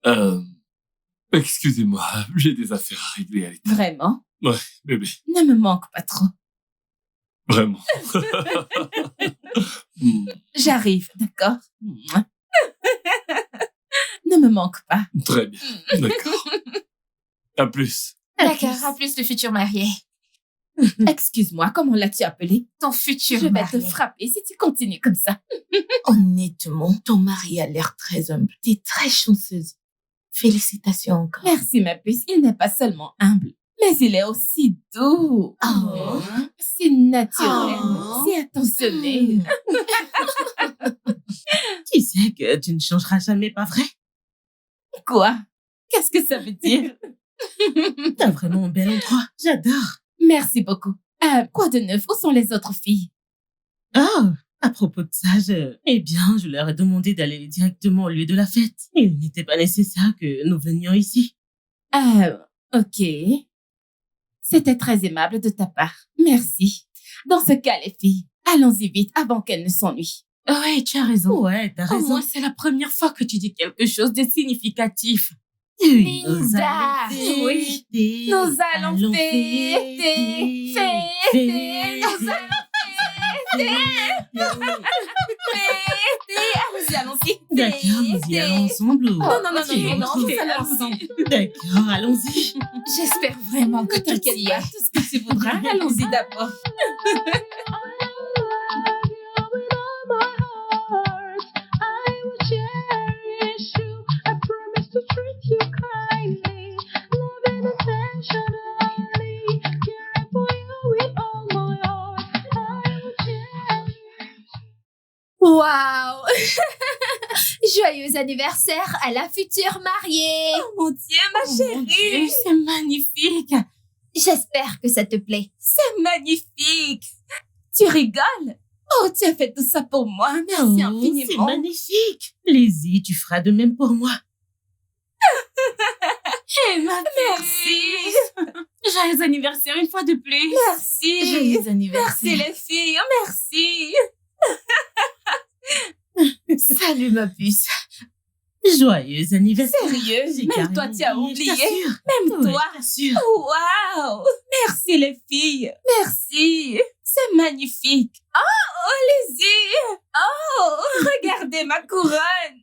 Hein? Excusez-moi, j'ai des affaires à régler à l'état. Vraiment? Ouais, bébé. Ne me manque pas trop. Vraiment. J'arrive, d'accord? Ne me manque pas. Très bien, d'accord. À plus. D'accord, à plus le futur marié. Excuse-moi, comment l'as-tu appelé? Ton futur Je vais marié. te frapper si tu continues comme ça. Honnêtement, ton mari a l'air très humble. T'es très chanceuse. Félicitations encore. Merci, ma puce. Il n'est pas seulement humble, mais il est aussi doux. Oh. Si naturel, Oh. si attentionné. Tu sais que tu ne changeras jamais, pas vrai? Quoi? Qu'est-ce que ça veut dire? T'as vraiment un bel endroit. J'adore. Merci beaucoup. Quoi de neuf? Où sont les autres filles? Oh, à propos de ça, je leur ai demandé d'aller directement au lieu de la fête. Il n'était pas nécessaire que nous venions ici. Ok. C'était très aimable de ta part. Merci. Dans ce cas, les filles, allons-y vite avant qu'elles ne s'ennuient. Ouais, tu as raison. Ouais, t'as Au raison. moins, c'est la première fois que tu dis quelque chose de significatif. Linda, oui. Nous allons fêter, fêter, nous allons fêter. Allons-y. D'accord, nous y allons ensemble ou... Non, Ok, ça ensemble. D'accord, allons-y. J'espère vraiment que tu T'inquiète y pas, es. tout ce que tu voudras, allons-y d'abord. Waouh! Joyeux anniversaire à la future mariée! Oh mon Dieu, ma chérie, c'est magnifique. J'espère que ça te plaît. C'est magnifique. Tu rigoles? Oh, tu as fait tout ça pour moi. Merci C'est infiniment. magnifique. Lizzie, tu feras de même pour moi. Merci. Joyeux anniversaire une fois de plus. Merci. Joyeux anniversaire. Merci les filles. Merci. Salut ma puce. Joyeux anniversaire. Sérieux? J'ai Même toi, carrément tu as oublié, oublié. je t'assure. Même Ouais, toi. je t'assure. Wow. Merci les filles. Merci. C'est magnifique. Oh, Lizzie. Oh, regardez ma couronne.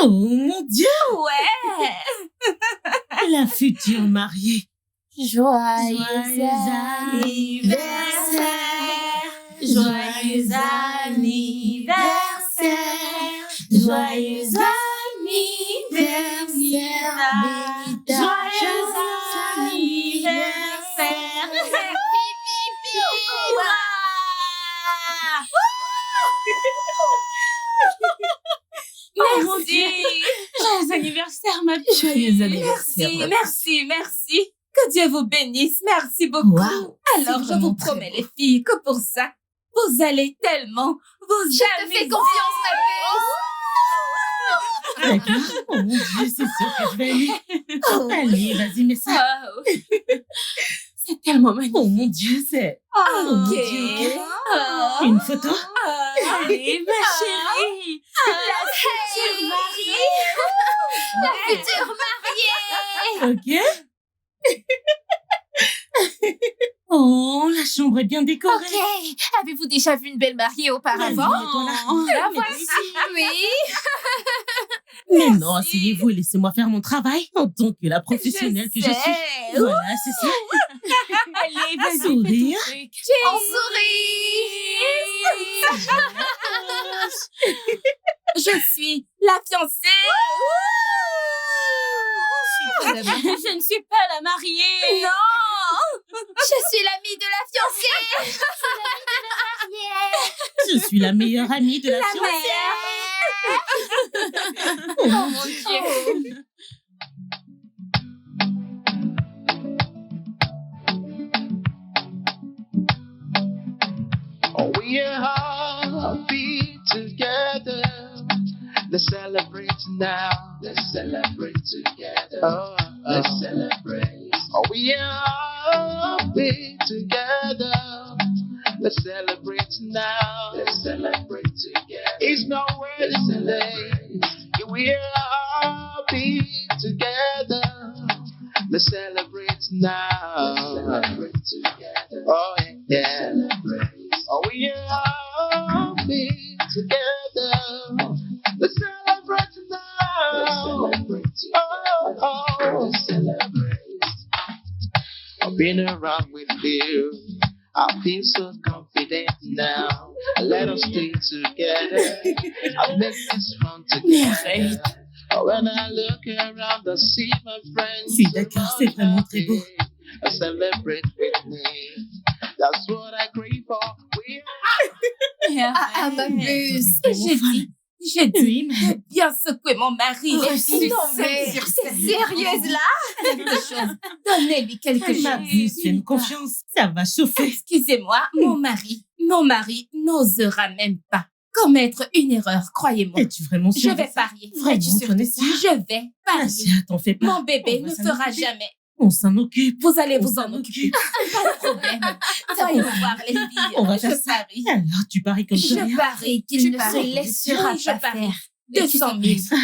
Oh mon Dieu, Ouais. la future mariée. Joyeux anniversaire. Joyeux anniversaire. Joyeux anniversaire. Joyeux anniversaire. Merci. Joyeux anniversaire, ma fille. Joyeux anniversaire. Merci. Que Dieu vous bénisse. Merci beaucoup. Wow, Alors, c'est je vous vraiment très promets, beau. les filles, que pour ça, vous allez tellement vous Je te fais confiance, ma puce. D'accord. Oh mon Dieu, c'est sûr que je vais aimer. Allez, vas-y, mets ça. C'est tellement magnifique. Oh mon Dieu, c'est... Oh mon Ok. Dieu, ok. Oh. Une photo? Allez, ma chérie. La future mariée. La future mariée. Ok. Oh, la chambre est bien décorée. Ok. Avez-vous déjà vu une belle mariée auparavant? La voici. Oui. Mais non, asseyez-vous et laissez-moi faire mon travail en tant que la professionnelle que je suis. sais. Voilà, c'est ça. Allez, vas-y, Sourire. fais ton truc. On sourit. Je suis la fiancée. Je ne suis pas la mariée. Non. Je suis l'amie de la fiancée. Je suis la meilleure amie de la La fiancée. Oh mon Dieu. We are happy together. Let's celebrate now. Let's celebrate together. Let's celebrate. We are happy together. Let's celebrate now. Let's celebrate together. It's nowhere to delay. We are be together. Let's celebrate now. Oh yeah. Oh we all be together. Let's celebrate now. Oh. I've been around with you. I feel so confident now. Let us stay together. I'll make this fun together. When I look around, I see my friends. Si, d'accord, c'est vraiment très beau. Celebrate with me. That's what I crave for. Ah, ma puce. J'ai dit Oui, mais... de bien secouer mon mari. Oh, Les filles, non, mais t'es sérieuse là? quelque chose. Donnez-lui quelque Ma chose. puce, fais-nous confiance. Ça va chauffer. Excusez-moi, mon mari n'osera même pas commettre une erreur, croyez-moi. Es-tu vraiment Je sûre? vais parier. Vraiment, Es-tu sûre t'en de es ça? sûre? Je vais parier. Asia, t'en fais pas. Mon bébé On va ne s'en fera occuper. jamais. On s'en occupe. Vous allez On vous s'en en occuper. Pas de problème. Voyons voir les filles. On va Je faire ça. parie. Alors, tu paries comme ça. Je parie Tu qu'il ne paries. se laissera Oui, je pas parie. faire. 200 000.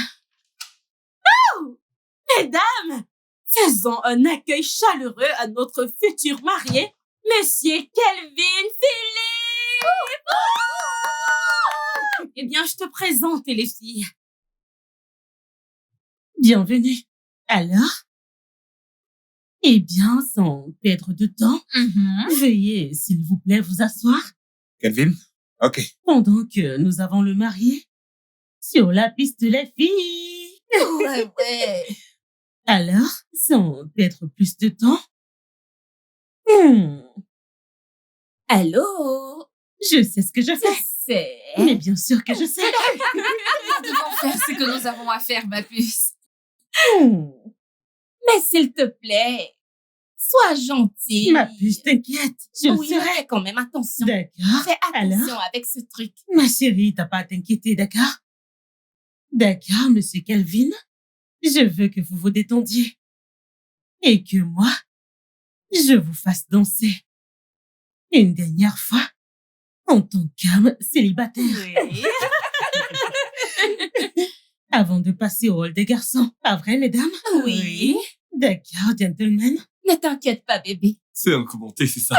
Mesdames, faisons un accueil chaleureux à notre futur marié, Monsieur Kelvin Philippe! Eh bien, je te présente les filles. Bienvenue. Alors? Eh bien, sans perdre de temps, veuillez, s'il vous plaît, vous asseoir Kelvin? Ok. pendant que nous avons le marié sur la piste, les filles. Ouais. Alors, sans perdre plus de temps, Allô? je sais ce que je fais. C'est... Mais bien sûr que je sais. Nous devons faire ce que nous avons à faire, ma puce. Mais s'il te plaît, sois gentil. Ma puce, t'inquiète, je le Oui, serai. fais quand même attention. D'accord. Fais attention Alors? avec ce truc. Ma chérie, t'as pas à t'inquiéter, d'accord? D'accord, monsieur Kelvin. Je veux que vous vous détendiez. Et que moi, je vous fasse danser. Une dernière fois, en tant qu'homme célibataire. Avant de passer au hall des garçons. Pas vrai, mesdames? Oui. D'accord, gentlemen. Ne t'inquiète pas, bébé. C'est un commenté, c'est ça.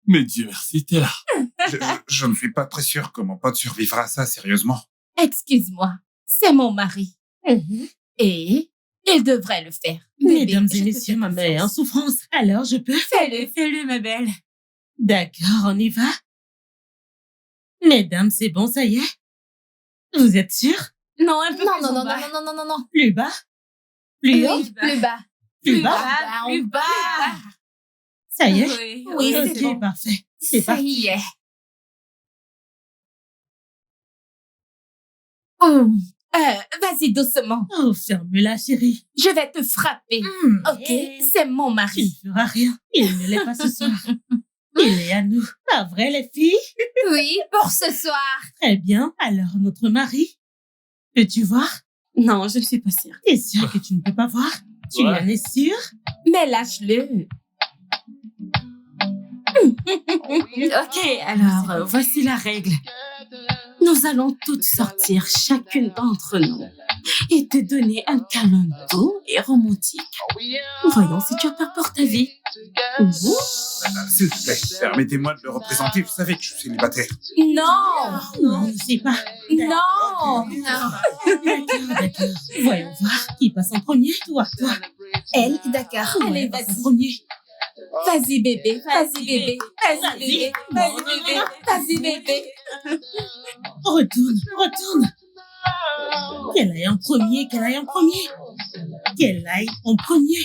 Mais Dieu merci, t'es là. Je ne suis pas très sûr que mon pote survivra à ça, sérieusement. Excuse-moi, c'est mon mari. Et il devrait le faire. Bébé, Mesdames je et te messieurs, fais ma mère est en confiance. souffrance. Alors, je peux? Fais-le, ma belle. D'accord, on y va. Mesdames, c'est bon, ça y est? Vous êtes sûrs? Non, un peu Non, plus non, en non, bas. non, non, non, non, non. Plus bas? Plus haut? Oui, plus bas. Plus bas? Plus bas. Ça y est? Oui, Ok, c'est bon. parfait. C'est Ça parti. y est. Vas-y doucement. Oh, ferme-la, chérie. Je vais te frapper. Ok, c'est mon Tu mari. ne feras rien. Il ne l'est pas ce soir. Il est à nous. Pas vrai, les filles? Oui, pour ce soir. Très bien. Alors, notre mari. Peux-tu voir? Non, je ne suis pas sûre. T'es sûr que tu ne peux pas voir? Tu Ouais. en es sûr? Mais lâche-le. Ok, alors, voici la règle. Nous allons toutes sortir, chacune d'entre nous, et te donner un câlin doux et romantique. Voyons si tu as peur pour ta vie. S'il vous plaît, permettez-moi de le représenter. Vous savez que je suis célibataire. Non, Non, ne sais pas. non. D'accord. Voyons voir. Qui passe en premier? Toi. Elle, d'accord. Allez, Passe en vas-y. premier. Vas-y, bébé. Vas-y, bébé. Vas-y, bébé. Vas-y, bébé. Vas-y, bébé. Retourne. Qu'elle aille en premier, qu'elle aille en premier. Qu'elle aille en premier.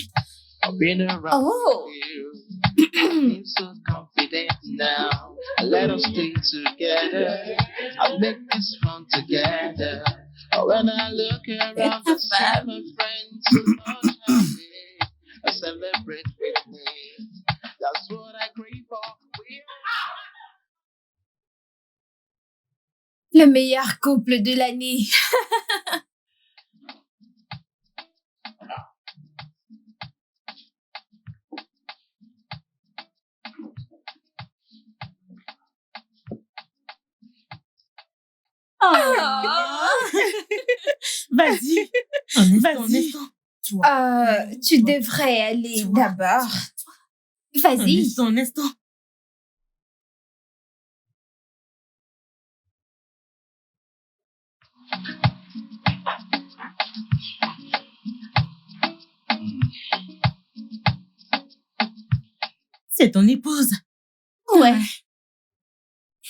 I've been around Oh. you. I feel so confident now. Let us stay together. I'll make this fun together. When I look around, I see my friends so much happy. I celebrate with me. That's what I crave for. Le meilleur couple de l'année. Vas-y. Un instant. Tu devrais aller d'abord. Vas-y. Un instant. C'est ton épouse. Ouais.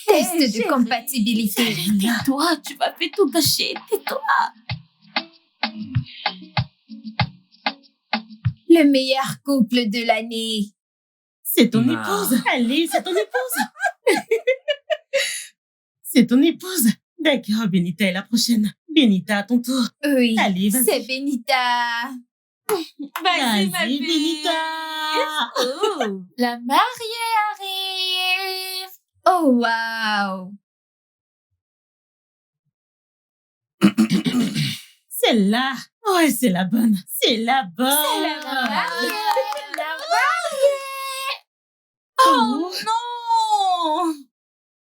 Test de compatibilité. Tais-toi, tu vas faire tout gâcher. Tais-toi. Le meilleur couple de l'année. C'est ton Non. épouse. Allez, c'est ton épouse. C'est ton épouse. D'accord, Benita est la prochaine. Benita, à ton tour. Oui. Allez, vas-y. C'est Benita. Vas-y, ma Vas-y, belle. Benita. Oh. La mariée arrive. Oh, wow. Celle-là. Ouais, c'est la bonne. C'est la bonne. Oh non.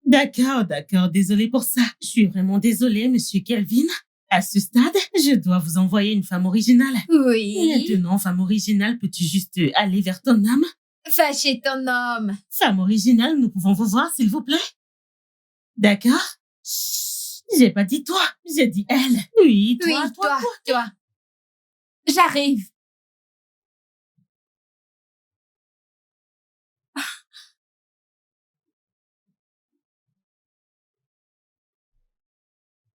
D'accord. Désolée pour ça. Je suis vraiment désolée, monsieur Kelvin. À ce stade, je dois vous envoyer une femme originale. Oui. Maintenant, femme originale, peux-tu juste aller vers ton homme? Va chez ton homme. Femme originale, nous pouvons vous voir, s'il vous plaît? D'accord? Chut, j'ai pas dit toi, j'ai dit elle. Oui, toi, Oui, toi. J'arrive.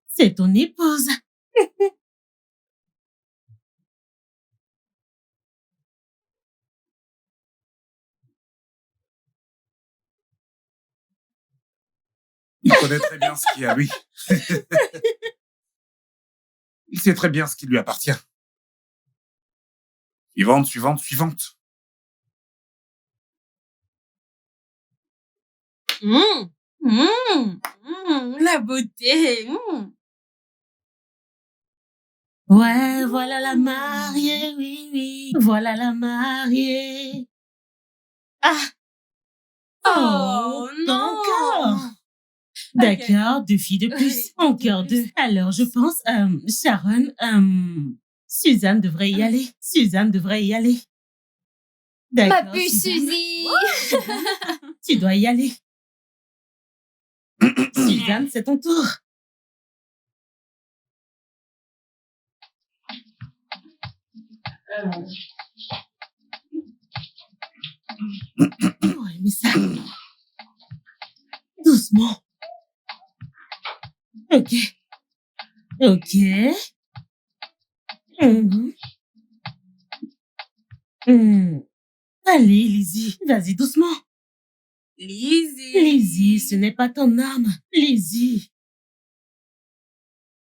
C'est ton épouse. Il connaît très bien ce qui est à lui. Il sait très bien ce qui lui appartient. Suivante. La beauté. Ouais, voilà la mariée, oui. Voilà la mariée. Ah! Oh, non. Encore. D'accord, 2 filles de plus. Oui, Encore 2. Alors, je pense, Sharon, Suzanne devrait y aller. Ma D'accord, puce Suzanne, Suzy. tu dois y aller. Suzanne, c'est ton tour. Ouais, mais ça... Doucement. Ok. Allez, Lizzie, vas-y doucement. Lizzie, ce n'est pas ton âme. Lizzie,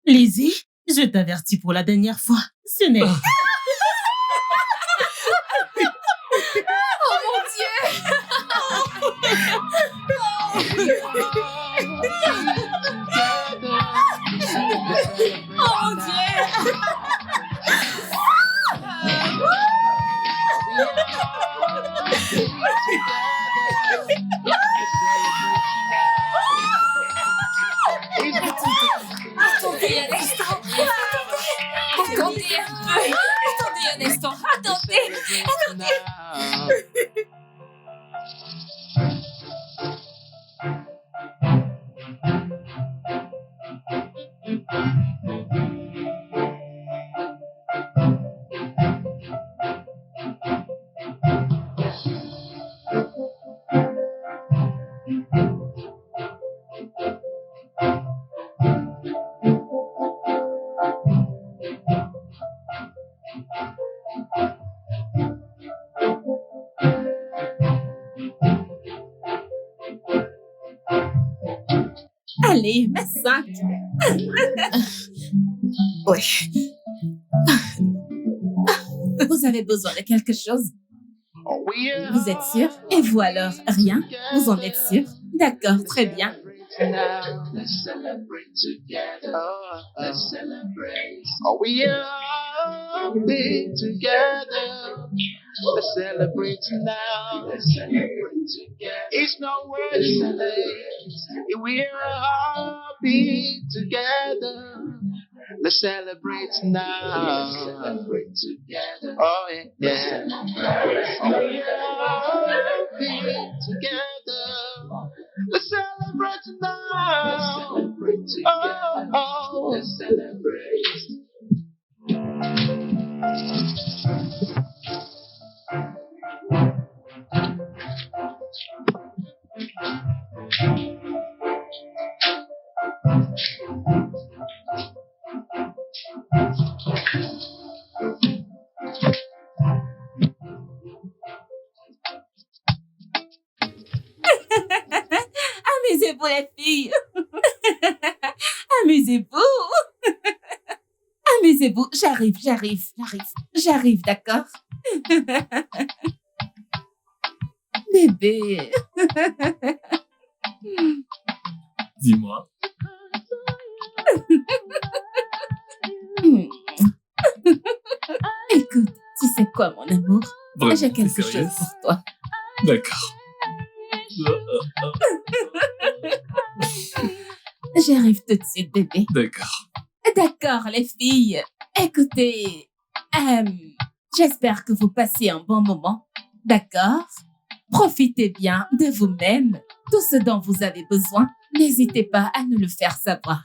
je t'avertis pour la dernière fois. Ce n'est... Oh mon Dieu. Attendez un instant. Attendez un peu. Attendez un instant. Attendez. Allez, mets 5. Oui. Vous avez besoin de quelque chose? Vous êtes sûr? Et vous alors, rien? Vous en êtes sûr? D'accord, très bien. Let's celebrate together. Let's celebrate. Oh, we are big together. Let's celebrate now. Let's celebrate together. It's no worse late. We are big together. Let's celebrate now. Celebrate together. Oh yeah. Oh yeah. Be together. Let's celebrate now. Let's celebrate together. Oh. Let's celebrate. Amusez-vous, les filles. Amusez-vous. Amusez-vous. J'arrive, d'accord? Bébé. Dis-moi. Écoute, tu sais quoi, mon amour? Vraiment, J'ai quelque t'es chose sérieuse? pour toi. D'accord. J'arrive tout de suite, bébé. D'accord. D'accord, les filles. Écoutez, j'espère que vous passez un bon moment. D'accord? Profitez bien de vous-même. Tout ce dont vous avez besoin, n'hésitez pas à nous le faire savoir.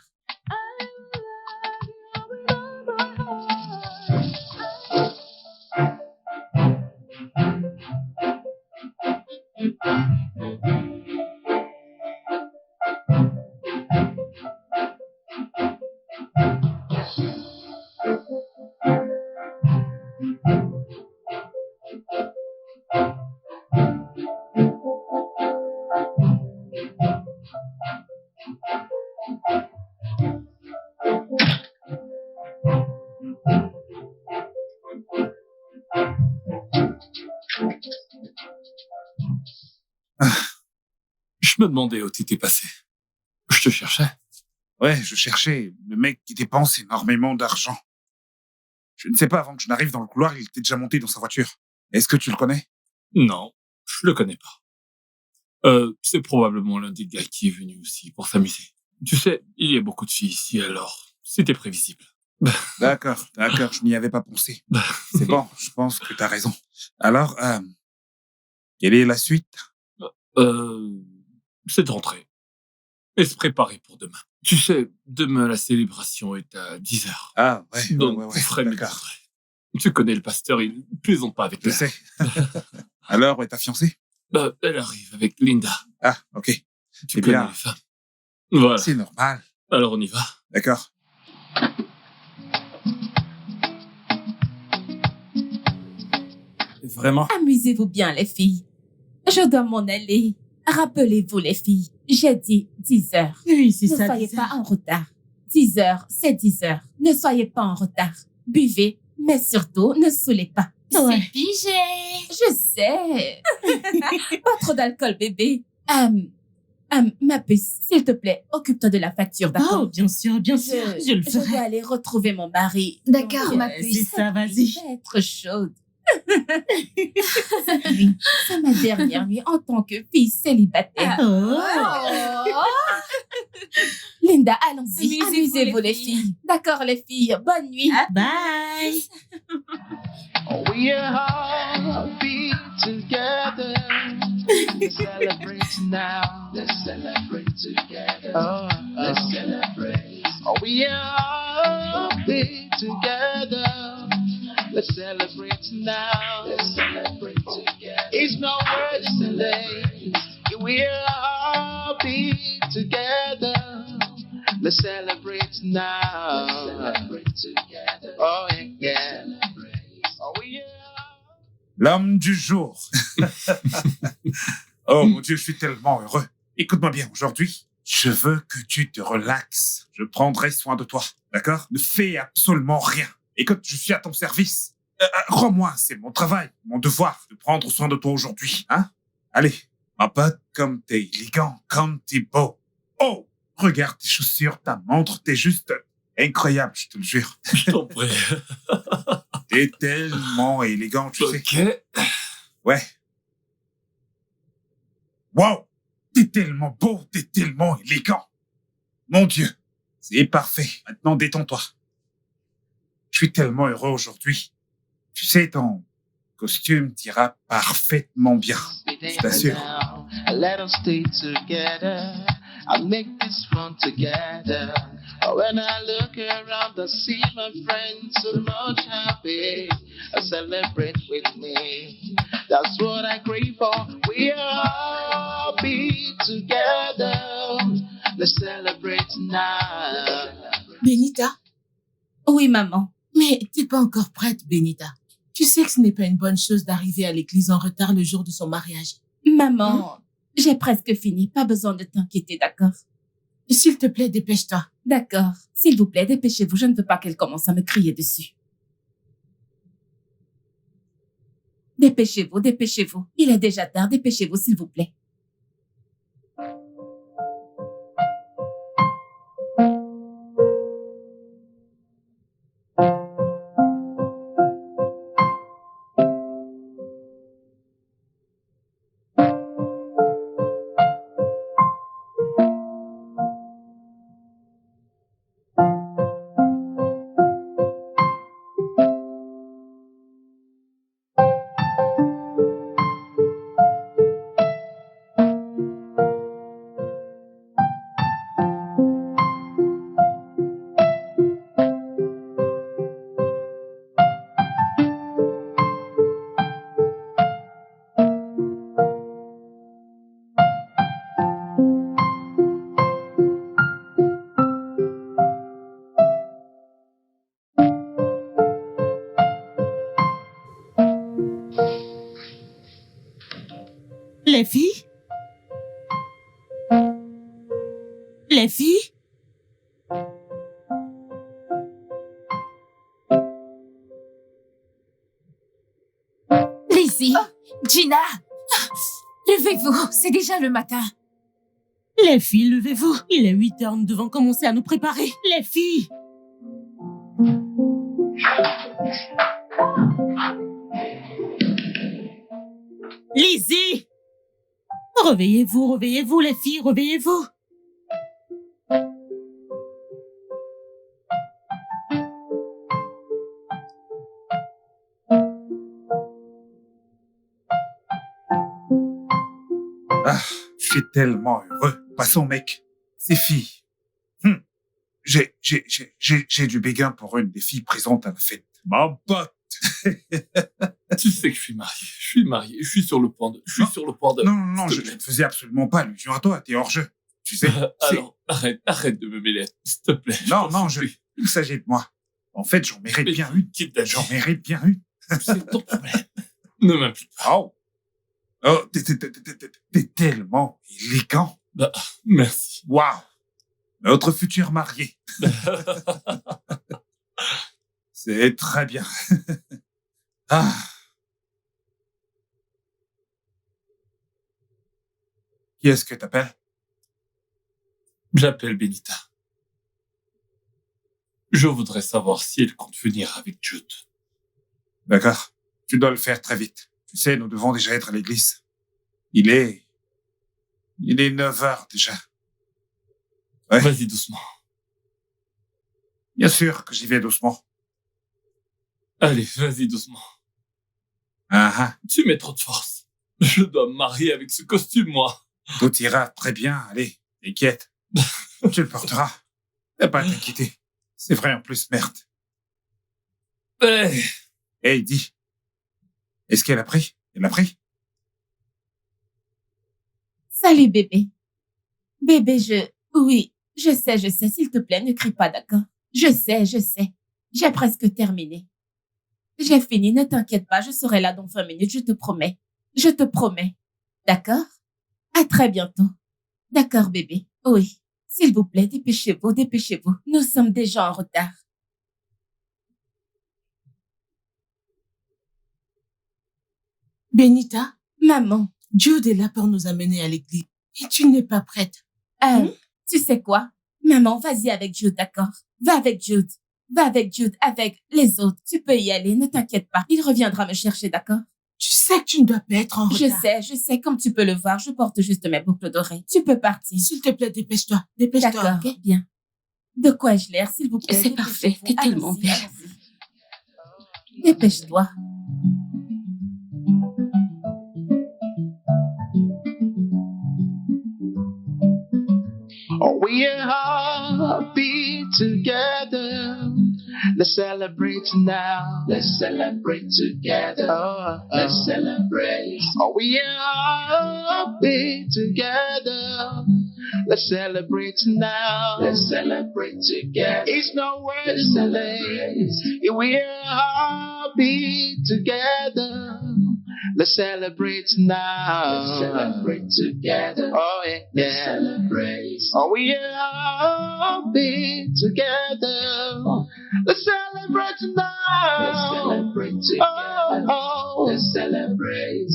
Je me demandais où t'étais passé. Je te cherchais. Ouais, je cherchais le mec qui dépense énormément d'argent. Je ne sais pas, avant que je n'arrive dans le couloir, il était déjà monté dans sa voiture. Est-ce que tu le connais? Non, je le connais pas. C'est probablement l'un des gars qui est venu aussi pour s'amuser. Tu sais, il y a beaucoup de filles ici, alors c'était prévisible. D'accord, je n'y avais pas pensé. C'est bon, je pense que t'as raison. Alors, quelle est la suite? C'est de rentrer. Et se préparer pour demain. Tu sais, demain, la célébration est à 10h. Ah, ouais, Donc, ouais, on ferait mieux de d'accord. rentrer. Tu connais le pasteur, il plaisante pas avec Je l'heure. sais. Alors, ouais, ta fiancée? Elle arrive avec Linda. Ah, ok. Tu C'est connais bien. les femmes. Voilà. C'est normal. Alors, on y va. D'accord. Vraiment? Amusez-vous bien, les filles. Je dois m'en aller. Rappelez-vous, les filles, j'ai dit 10 heures. Oui, c'est Ne ça. soyez c'est pas ça. en retard. 10 heures, c'est 10 heures. Ne soyez pas en retard. Buvez, mais surtout, ne saoulez pas. Ouais. C'est pigé. Je sais. Pas trop d'alcool, bébé. Ma puce, s'il te plaît, occupe-toi de la facture, Oh, d'accord? bien sûr, je le Je dois ferai. aller retrouver mon mari. D'accord, Donc, ma Ouais, puce. c'est ça, vas-y. Je vais être chaude. Oui, c'est ma dernière nuit en tant que fille célibataire. Oh. Linda, allons-y. Amusez-vous, Amusez-vous, les les filles. filles. D'accord, les filles. Bonne nuit. Bye. We all be together. Let's celebrate now. Let's celebrate together. Let's celebrate. We all be together. Let's celebrate now. Let's celebrate together. It's no worse today. We all be together. Let's celebrate now. Let's celebrate together. Oh yeah. Oh yeah. L'homme du jour. Oh mon Dieu, je suis tellement heureux. Écoute-moi bien, aujourd'hui, je veux que tu te relaxes. Je prendrai soin de toi, d'accord? Ne fais absolument rien. Écoute, je suis à ton service. Crois-moi, c'est mon travail, mon devoir de prendre soin de toi aujourd'hui, hein? Allez, ma pote, comme t'es élégant, comme t'es beau. Oh, regarde tes chaussures, ta montre, t'es juste incroyable, je te le jure. Je t'en prie. T'es tellement élégant, tu sais. Ok. Ouais. Wow! T'es tellement beau, t'es tellement élégant. Mon Dieu, c'est parfait. Maintenant, détends-toi. Je suis tellement heureux aujourd'hui. Tu sais, ton costume t'ira parfaitement bien. Je t'assure. Let us stay together. I'll make this fun together. When I look around, I see my friends so much happy. Celebrate with me. That's what I crave for. We are happy together. Let's celebrate tonight. Benita, Oui, maman. mais t'es pas encore prête, Benita. Tu sais que ce n'est pas une bonne chose d'arriver à l'église en retard le jour de son mariage. Maman, j'ai presque fini. Pas besoin de t'inquiéter, d'accord? S'il te plaît, dépêche-toi. D'accord. S'il vous plaît, dépêchez-vous. Je ne veux pas qu'elle commence à me crier dessus. Dépêchez-vous, dépêchez-vous. Il est déjà tard. Dépêchez-vous, s'il vous plaît. Les filles? Les filles? Lizzie, Gina, levez-vous, c'est déjà le matin. Les filles, levez-vous. Il est 8h, nous devons commencer à nous préparer. Les filles! Lizzie! Réveillez-vous, réveillez-vous, les filles, réveillez-vous. Ah, je suis tellement heureux. Passons, mec. Ces filles. J'ai du béguin pour une des filles présentes à la fête. Ma pote. Tu sais que je suis marié. Je suis marié. Je suis sur le point de... Non, S'il je te plaît. ne faisais absolument pas allusion à toi. T'es hors jeu. Tu sais. c'est- Alors, arrête de me mêler. S'il te plaît. Non, t'en non, supplie. il s'agit de moi. En fait, j'en mérite Mais bien une. quitte ta J'en mérite bien une. C'est ton problème. Ne m'implique pas. Oh, t'es tellement élégant. Merci. Waouh. Notre futur marié. C'est très bien. Ah. Qui est-ce que t'appelles? J'appelle Benita. Je voudrais savoir si elle compte venir avec Jude. D'accord. Tu dois le faire très vite. Tu sais, nous devons déjà être à l'église. Il est 9h déjà. Ouais. Vas-y doucement. Bien sûr que j'y vais doucement. Allez, vas-y doucement. Ah, Tu mets trop de force. Je dois me marier avec ce costume, moi. tout ira très bien. Allez, t'inquiète. Tu le porteras. T'as pas à t'inquiéter. C'est vrai en plus, merde. Eh, Hey, dis. Est-ce qu'elle a pris? Elle a pris? Salut, bébé. Bébé, Oui, je sais, s'il te plaît, ne crie pas, d'accord? Je sais. J'ai presque terminé. J'ai fini, ne t'inquiète pas, je serai là dans 20 minutes, je te promets. Je te promets. D'accord? À très bientôt. D'accord, bébé. Oui. S'il vous plaît, dépêchez-vous. Nous sommes déjà en retard. Benita, Maman, Jude est là pour nous amener à l'église. Et tu n'es pas prête. tu sais quoi? Maman, vas-y avec Jude, d'accord? Va avec Jude, avec les autres. Tu peux y aller, ne t'inquiète pas. Il reviendra me chercher, d'accord? Tu sais que tu ne dois pas être en retard. Je sais, comme tu peux le voir, je porte juste mes boucles d'oreilles. Tu peux partir. S'il te plaît, dépêche-toi. D'accord, ok? bien. De quoi ai-je l'air, s'il vous plaît? C'est parfait, t'es tellement Allons-y, belle. allons-y. Dépêche-toi. Oh, we are happy together. Let's celebrate now. Let's celebrate together. Let's celebrate. Oh, we are happy together. Let's celebrate now. Let's celebrate together. It's no word to celebrate. We are happy together. Let's celebrate now. Let's celebrate together. Oh yeah, let's celebrate. Oh, we are happy together. Let's celebrate now. Let's celebrate together. Oh. Let's celebrate.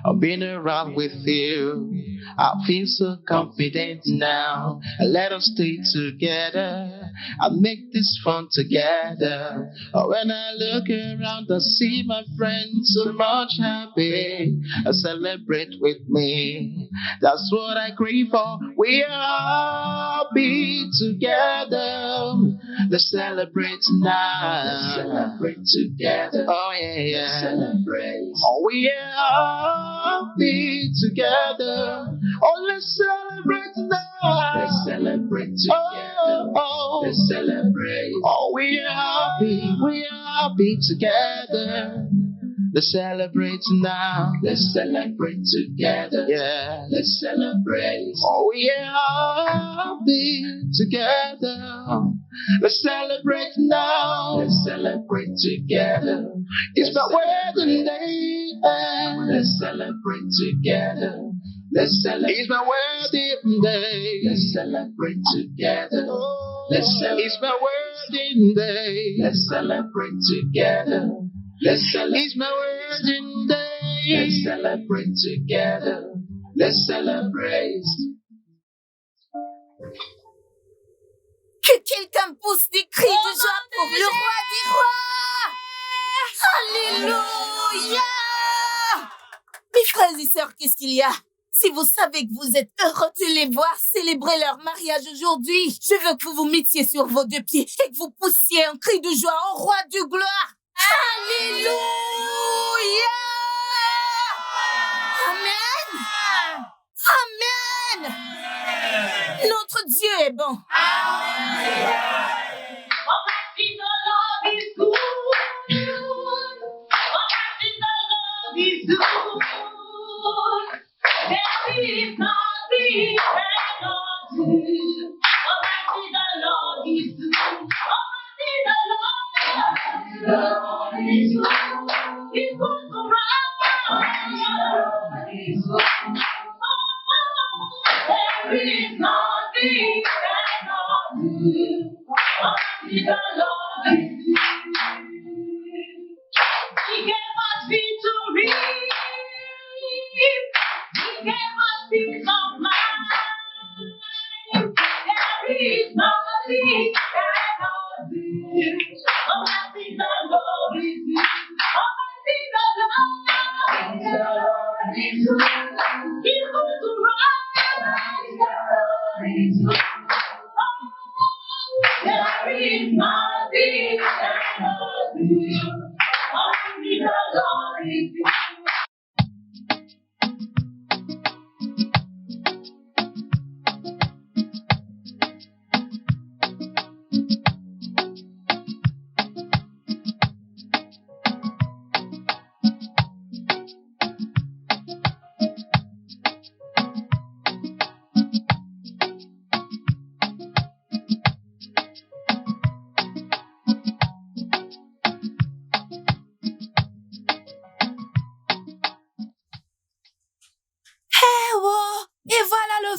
I've been around with you. I feel so confident now. Let us stay together and make this fun together. When I look around, I see my friends so much happy. Celebrate with me. That's what I crave for. We are happy together. Let's celebrate now. Let's celebrate together. Oh yeah, yeah. Let's celebrate. Oh, we are happy together. Oh, let's celebrate now. Let's celebrate together. Oh, let's celebrate. Oh, we are happy together. Let's celebrate now. Let's celebrate together. Yeah, let's celebrate. Oh, we are happy together. Let's celebrate now. Let's celebrate together. It's my wedding day. Let's celebrate together. Let's celebrate. It's my wedding day. Let's celebrate together. Let's celebrate. It's my wedding day. Let's celebrate together. Let's celebrate. It's my wedding day. Let's celebrate together. Let's celebrate. Que quelqu'un pousse des cris de joie pour le roi des rois. Alléluia. Mes frères et sœurs, qu'est-ce qu'il y a? Si vous savez que vous êtes heureux de les voir célébrer leur mariage aujourd'hui, je veux que vous vous mettiez sur vos deux pieds et que vous poussiez un cri de joie au roi de gloire. Alléluia! Amen! Amen! Notre Dieu est bon.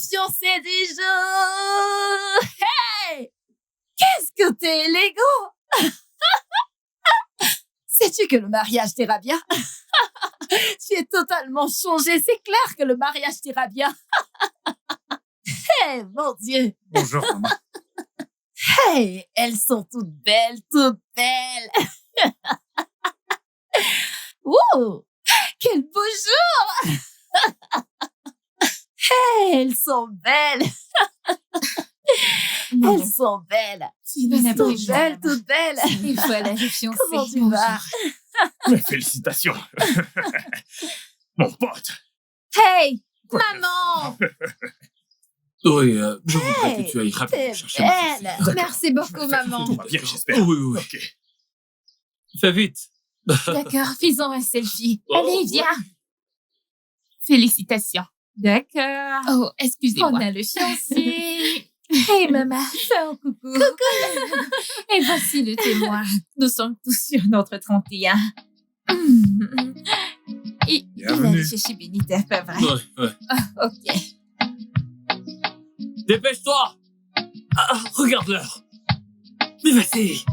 Fiancé des jours. Hey! Qu'est-ce que t'es élégant! Sais-tu que le mariage t'ira bien? Tu es totalement changé. C'est clair que le mariage t'ira bien. Hey, mon Dieu! Bonjour, maman. Hey, elles sont toutes belles, toutes belles. Wow! Quel beau jour! Hey, elles sont belles. non. Elles sont belles. Toutes Toutes belles, toutes belles. Et voilà, les fiancés. Comment tu vas? Mais félicitations. Mon pote. Hey, Quoi maman! Oui, je voudrais Hey, que tu ailles rapidement t'es chercher ma fiancée. belle. Merci beaucoup, maman. Tout va bien, j'espère. Oui, oui, oui. Ok. Fais vite. D'accord, faisons un selfie. Oh, Allez, viens. Félicitations. D'accord. Oh, On excusez-moi. a le fiancé. Hey, maman, fais un coucou. Et voici le témoin. Nous sommes tous sur notre 31. Et il va Bienvenue. aller chercher Benita, pas vrai? Ouais, ouais. Ok. Dépêche-toi. Ah, regarde l'heure. Mais vas-y.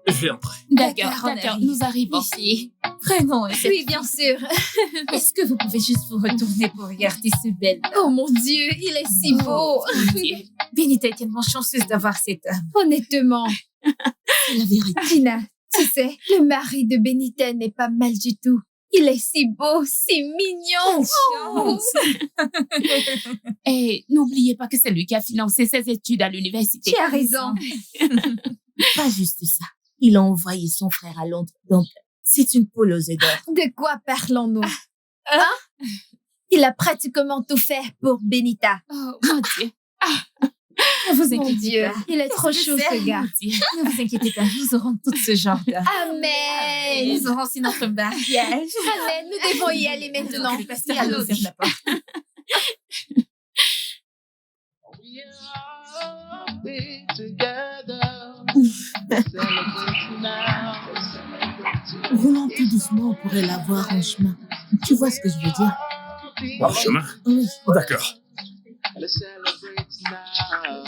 Je vais entrer. D'accord, on D'accord, arrive. nous arrivons. Ici. Prenons un Oui, bien sûr. Est-ce que vous pouvez juste vous retourner pour regarder ce bel... Oh mon Dieu, il est si beau. Benita est tellement chanceuse d'avoir cet homme. Honnêtement. C'est la vérité. Tina, tu sais, le mari de Benita n'est pas mal du tout. Il est si beau, si mignon. Oh. Et n'oubliez pas que c'est lui qui a financé ses études à l'université. Tu as raison. Pas juste ça. Il a envoyé son frère à Londres. Donc, c'est une poule aux œufs d'or. De quoi parlons-nous? Hein? Il a pratiquement tout fait pour Benita. Oh, mon Dieu. Ne vous Mon inquiétez Dieu, pas. il est trop chaud, ce gars. Mon Dieu. Ne vous inquiétez pas, nous aurons tout ce genre d'homme. Amen. Nous aurons aussi notre mariage. Amen. Nous devons y aller maintenant. Le pasteur a ouvert la porte. We all be together. Celebrate now. Roulant tout doucement, on pourrait la voir en chemin. Tu vois ce que je veux dire? En chemin. Oui. D'accord. Let's celebrate now.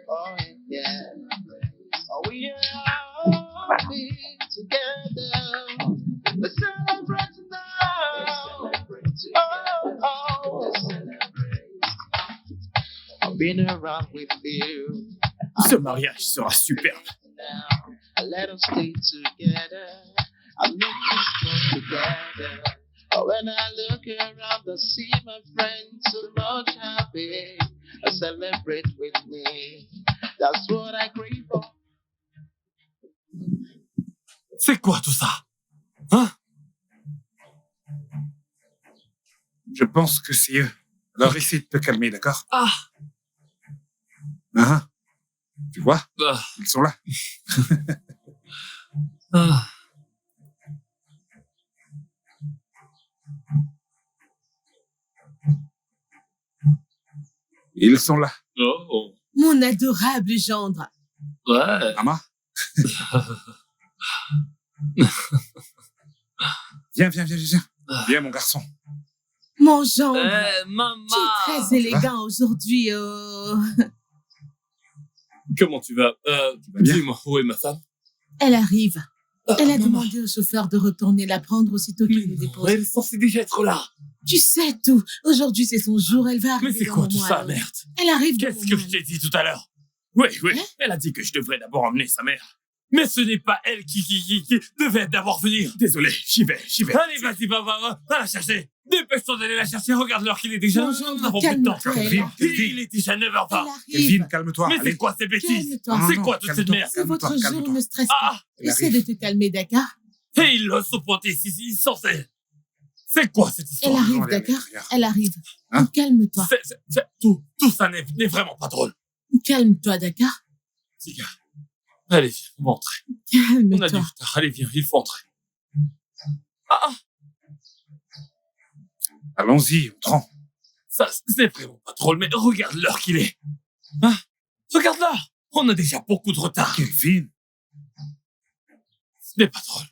Oh, yeah. Oh, we all be together. Let's celebrate now. Oh. I've been around with you. Ce mariage sera superbe. Now, let us stay together. I make us strong together. Oh, when I look around, I see my friends so much happy. I celebrate with me. That's what I crave for. C'est quoi tout ça? Hein? Je pense que c'est eux. Alors essaie de te calmer, d'accord? Ah, Hein? Tu vois? ah, Ils sont là. ah. Ils sont là. Oh, Mon adorable gendre. ouais. Maman? Viens. Viens, mon garçon. Mon gendre. Maman. Tu es très élégant aujourd'hui. Oh. Comment tu vas? vas bien? Dis-moi, où est ma femme? Elle arrive. Elle a maman. demandé au chauffeur de retourner la prendre aussitôt qu'il nous dépose. Elle est censée déjà être là. Tu sais tout. Aujourd'hui, c'est son jour. Elle va arriver. Mais c'est quoi dans tout mon ça, mois. merde? Elle arrive dans Qu'est-ce mon que mois. je t'ai dit tout à l'heure? Oui, Hein? elle a dit que je devrais d'abord emmener sa mère. Mais ce n'est pas elle qui devait d'abord venir. Désolé, j'y vais. Allez, vas-y, va la chercher. Dépêche-toi d'aller la chercher. Regarde l'heure qu'il est déjà. Non, Nous n'avons plus de temps. calme-toi, Kelvin, Il est déjà 9h20. Elle arrive. Kelvin, calme-toi. Mais Allez. c'est quoi ces bêtises? Calme-toi. C'est Non, quoi toute cette calme-toi. merde? C'est votre Calme-toi, jour, calme-toi. ne stresse Ah, pas. Elle Essaie arrive. de te calmer, d'accord? et ils sont pointés ici, ils sont censés. C'est quoi cette Elle histoire? arrive, non, elle d'accord? regarde. Elle arrive. Hein? Calme-toi. Tout ça n'est vraiment pas drôle. Calme-toi, d'accord? Tika, allez, on va entrer. On a du Calme-toi. retard. Allez, viens, il faut entrer. Allons-y, on prend. Ça, c'est vraiment pas drôle, mais regarde l'heure qu'il est. Hein? Regarde l'heure. On a déjà beaucoup de retard. Kelvin, Ce n'est pas drôle.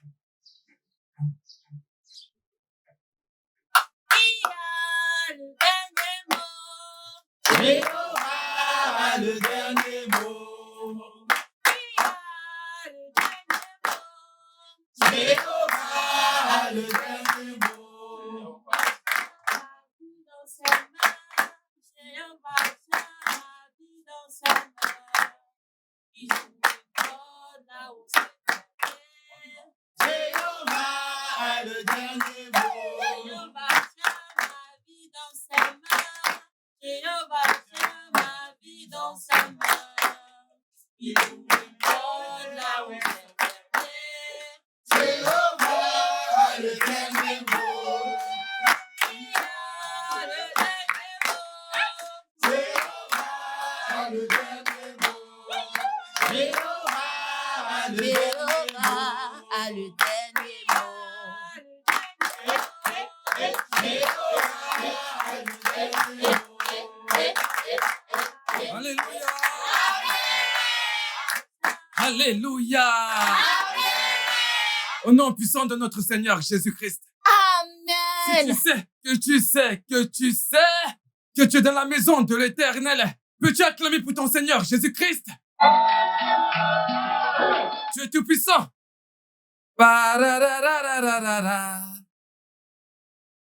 dans sa main. Il nous donne là où elle est. Jéhovah a le dernier mot. Il a le dernier mot. Jéhovah a le dernier mot. Jéhovah a le dernier mot. Alléluia. Alléluia. Au nom puissant de notre Seigneur Jésus-Christ. Amen. Si tu sais que tu es dans la maison de l'Éternel, peux-tu acclamer pour ton Seigneur Jésus-Christ? Tu es tout puissant. Parararararara.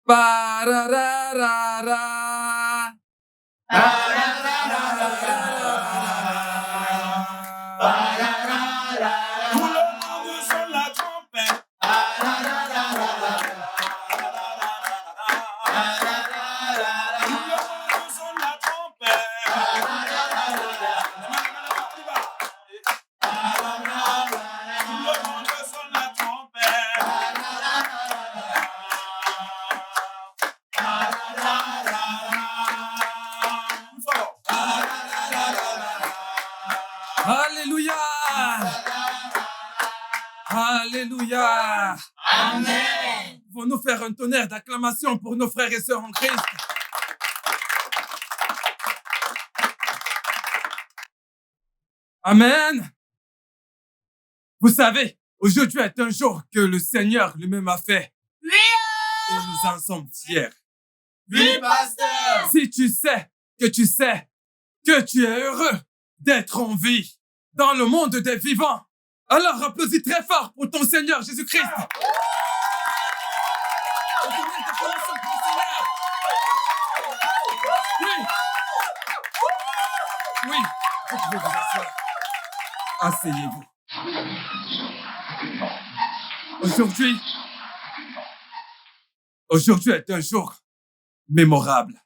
Pararararara. Tout le monde sonne la trompette. Tout le monde sonne la trompette. Tout le monde sonne la trompette. Fort. Alléluia. Alléluia. Amen. Pouvons-nous faire un tonnerre d'acclamation pour nos frères et sœurs en Christ? Amen. Vous savez, aujourd'hui est un jour que le Seigneur lui-même a fait. Oui. Et nous en sommes fiers. Oui, pasteur. Si tu sais que tu es heureux d'être en vie dans le monde des vivants, alors applaudis très fort pour ton Seigneur Jésus-Christ. Oui. Oui, vous pouvez vous asseoir. Asseyez-vous. Aujourd'hui est un jour mémorable.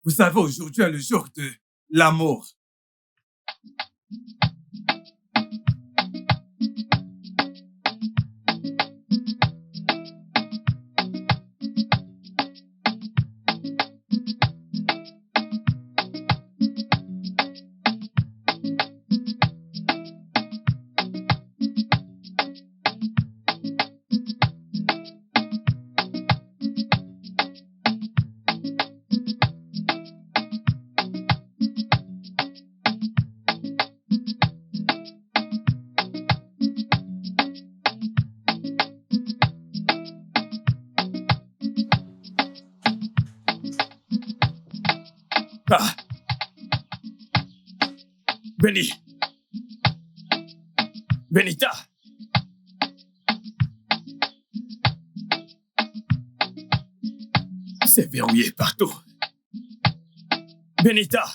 Vous savez, aujourd'hui est le jour de l'amour. Ah. Benita. C'est verrouillé partout. Benita.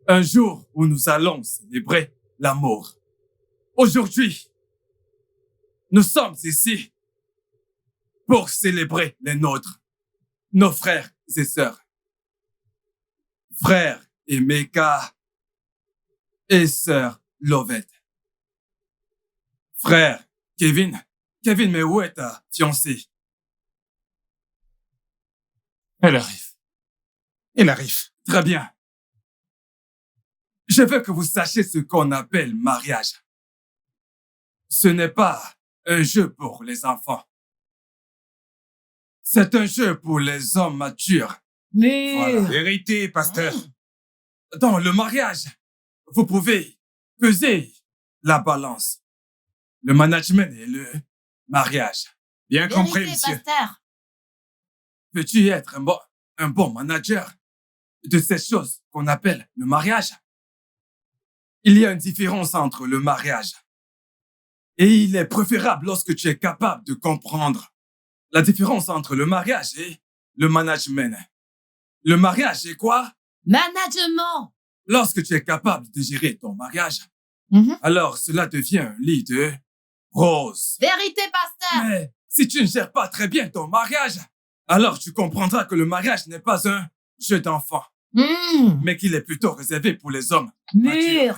Un jour où nous allons célébrer l'amour. Aujourd'hui, nous sommes ici pour célébrer les nôtres, nos frères et sœurs. Frère Emeka et sœur Lovette. Frère Kevin, mais où est ta fiancée? Elle arrive. Très bien. Je veux que vous sachiez ce qu'on appelle mariage. Ce n'est pas un jeu pour les enfants. C'est un jeu pour les hommes matures. Mais... Voilà. Vérité, pasteur. Dans le mariage, vous pouvez peser la balance. Le management et le mariage. Bien compris, Vérité, monsieur. pasteur. peux-tu être un bon manager de cette chose qu'on appelle le mariage? Il y a une différence entre le mariage et il est préférable lorsque tu es capable de comprendre la différence entre le mariage et le management. Le mariage est quoi? Management. Lorsque tu es capable de gérer ton mariage, Mhm. alors cela devient un lit de rose. Vérité, pasteur. Mais si tu ne gères pas très bien ton mariage, alors tu comprendras que le mariage n'est pas un jeu d'enfant, mais qu'il est plutôt réservé pour les hommes. Mûr.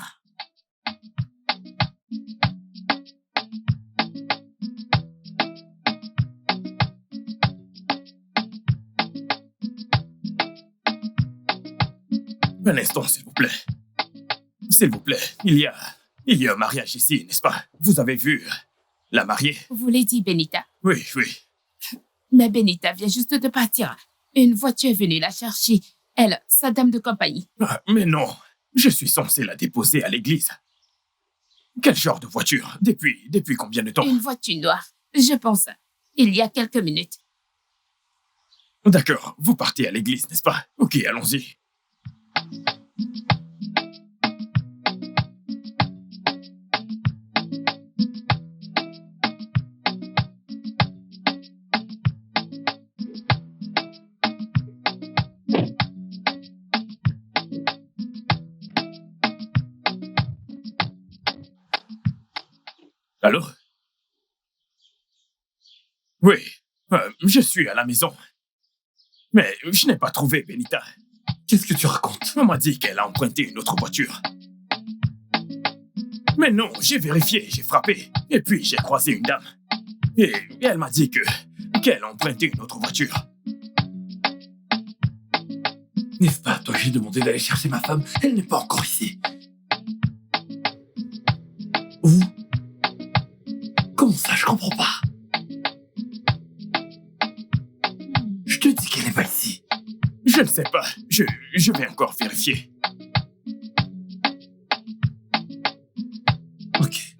Un instant, s'il vous plaît. S'il vous plaît, il y a un mariage ici, n'est-ce pas? Vous avez vu la mariée? Vous l'avez dit, Benita. Oui, oui. Mais Benita vient juste de partir. Une voiture est venue la chercher. Elle, sa dame de compagnie. Ah, mais non, je suis censé la déposer à l'église. Quel genre de voiture? Depuis combien de temps? Une voiture noire. Je pense. Il y a quelques minutes. D'accord, vous partez à l'église, n'est-ce pas? Ok, allons-y. Allô? Oui, je suis à la maison. Mais je n'ai pas trouvé Benita. Qu'est-ce que tu racontes? On m'a dit qu'elle a emprunté une autre voiture. Mais non, j'ai vérifié, j'ai frappé. Et puis j'ai croisé une dame. Et elle m'a dit qu'elle a emprunté une autre voiture. N'est-ce pas, toi, j'ai demandé d'aller chercher ma femme. Elle n'est pas encore ici. Où? Comment ça, je comprends pas. Je te dis qu'elle n'est pas ici. Je ne sais pas. Je vais encore vérifier. Ok.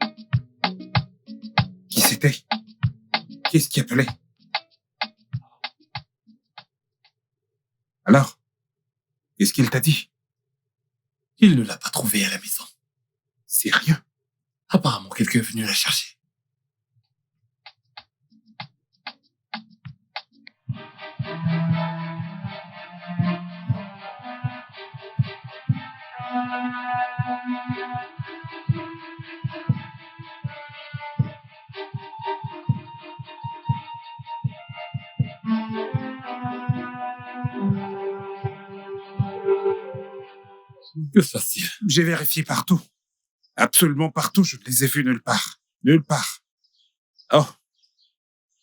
Qui c'était? Qu'est-ce qui appelait? Alors? Qu'est-ce qu'il t'a dit? Il ne l'a pas trouvée à la maison. Sérieux? Apparemment, quelqu'un est venu la chercher. Que se passe-t-il? J'ai vérifié partout. Absolument partout, je ne les ai vus nulle part. Nulle part. Oh.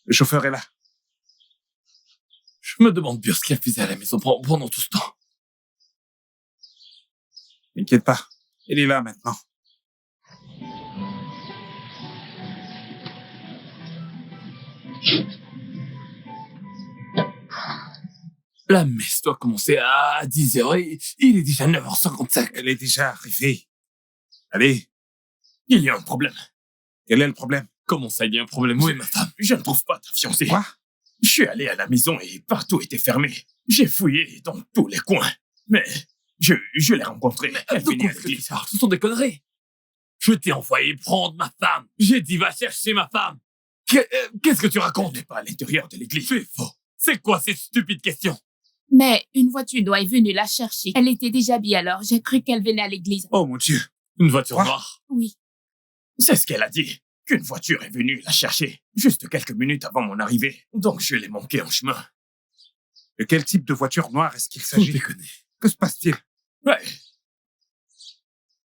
Le chauffeur est là. Je me demande bien ce qu'elle faisait à la maison pendant tout ce temps. N'inquiète pas. Il est là maintenant. La messe doit commencer à 10h et il est déjà 9h55. Elle est déjà arrivée. Allez. Il y a un problème. Quel est le problème? Comment ça, il y a un problème? Où est ma femme? Je ne trouve pas ta fiancée. Quoi? Je suis allé à la maison et partout était fermé. J'ai fouillé dans tous les coins. Mais je l'ai rencontrée. Elle De venait quoi à est-ce que tu l'église. parles? Ce sont des conneries. Je t'ai envoyé prendre ma femme. J'ai dit va chercher ma femme. Qu'est-ce que tu Elle racontes? n'est pas à l'intérieur de l'église. C'est faux. C'est quoi cette stupide question? Mais une voiture noire est venue la chercher. Elle était déjà habillée alors. J'ai cru qu'elle venait à l'église. Oh mon Dieu. Une voiture Quoi? noire? Oui. C'est ce qu'elle a dit. Qu'une voiture est venue la chercher juste quelques minutes avant mon arrivée. Donc je l'ai manquée en chemin. De quel type de voiture noire est-ce qu'il Sans s'agit? déconner. Que se passe-t-il? Ouais.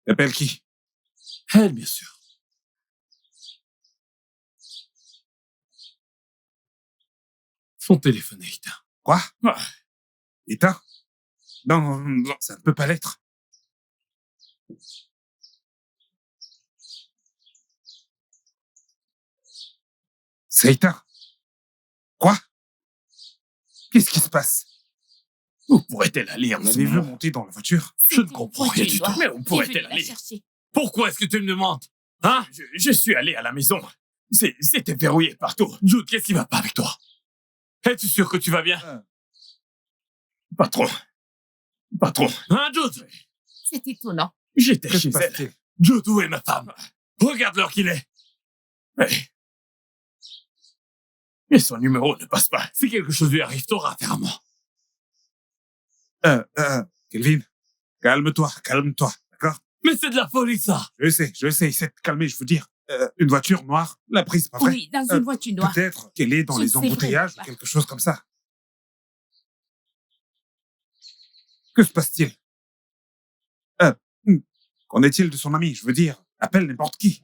T'appelles qui? Elle, bien sûr. Son téléphone est éteint. Quoi? Ah. Éteint? Non, ça ne peut pas l'être. C'est éteint. Quoi? Qu'est-ce qui se passe? Où pourrait-elle aller en Vous ce avez vu moment? monter dans la voiture? Je ne comprends rien du tout. Mais où pourrait-elle Elle aller? chercher. Pourquoi est-ce que tu me demandes? Hein? Je suis allé à la maison. C'était verrouillé partout. Jude, qu'est-ce qui va pas avec toi? Es-tu sûr que tu vas bien? Patron. Hein, Jude? C'est étonnant. J'étais Que se chez elle. passe-t-il? Jude, où est ma femme? Regarde l'heure qu'il est. Mais son numéro ne passe pas. Si quelque chose lui arrive, t'auras affaire à moi. Kelvin, calme-toi, d'accord? Mais c'est de la folie, ça! Je sais, essaie de te calmer, je veux dire. Une voiture noire, l'a prise, pas vrai? Oui, dans une voiture noire. Peut-être qu'elle est dans les C'est vrai, embouteillages ou papa. quelque chose comme ça. Que se passe-t-il? Qu'en est-il de son ami? Je veux dire, appelle n'importe qui.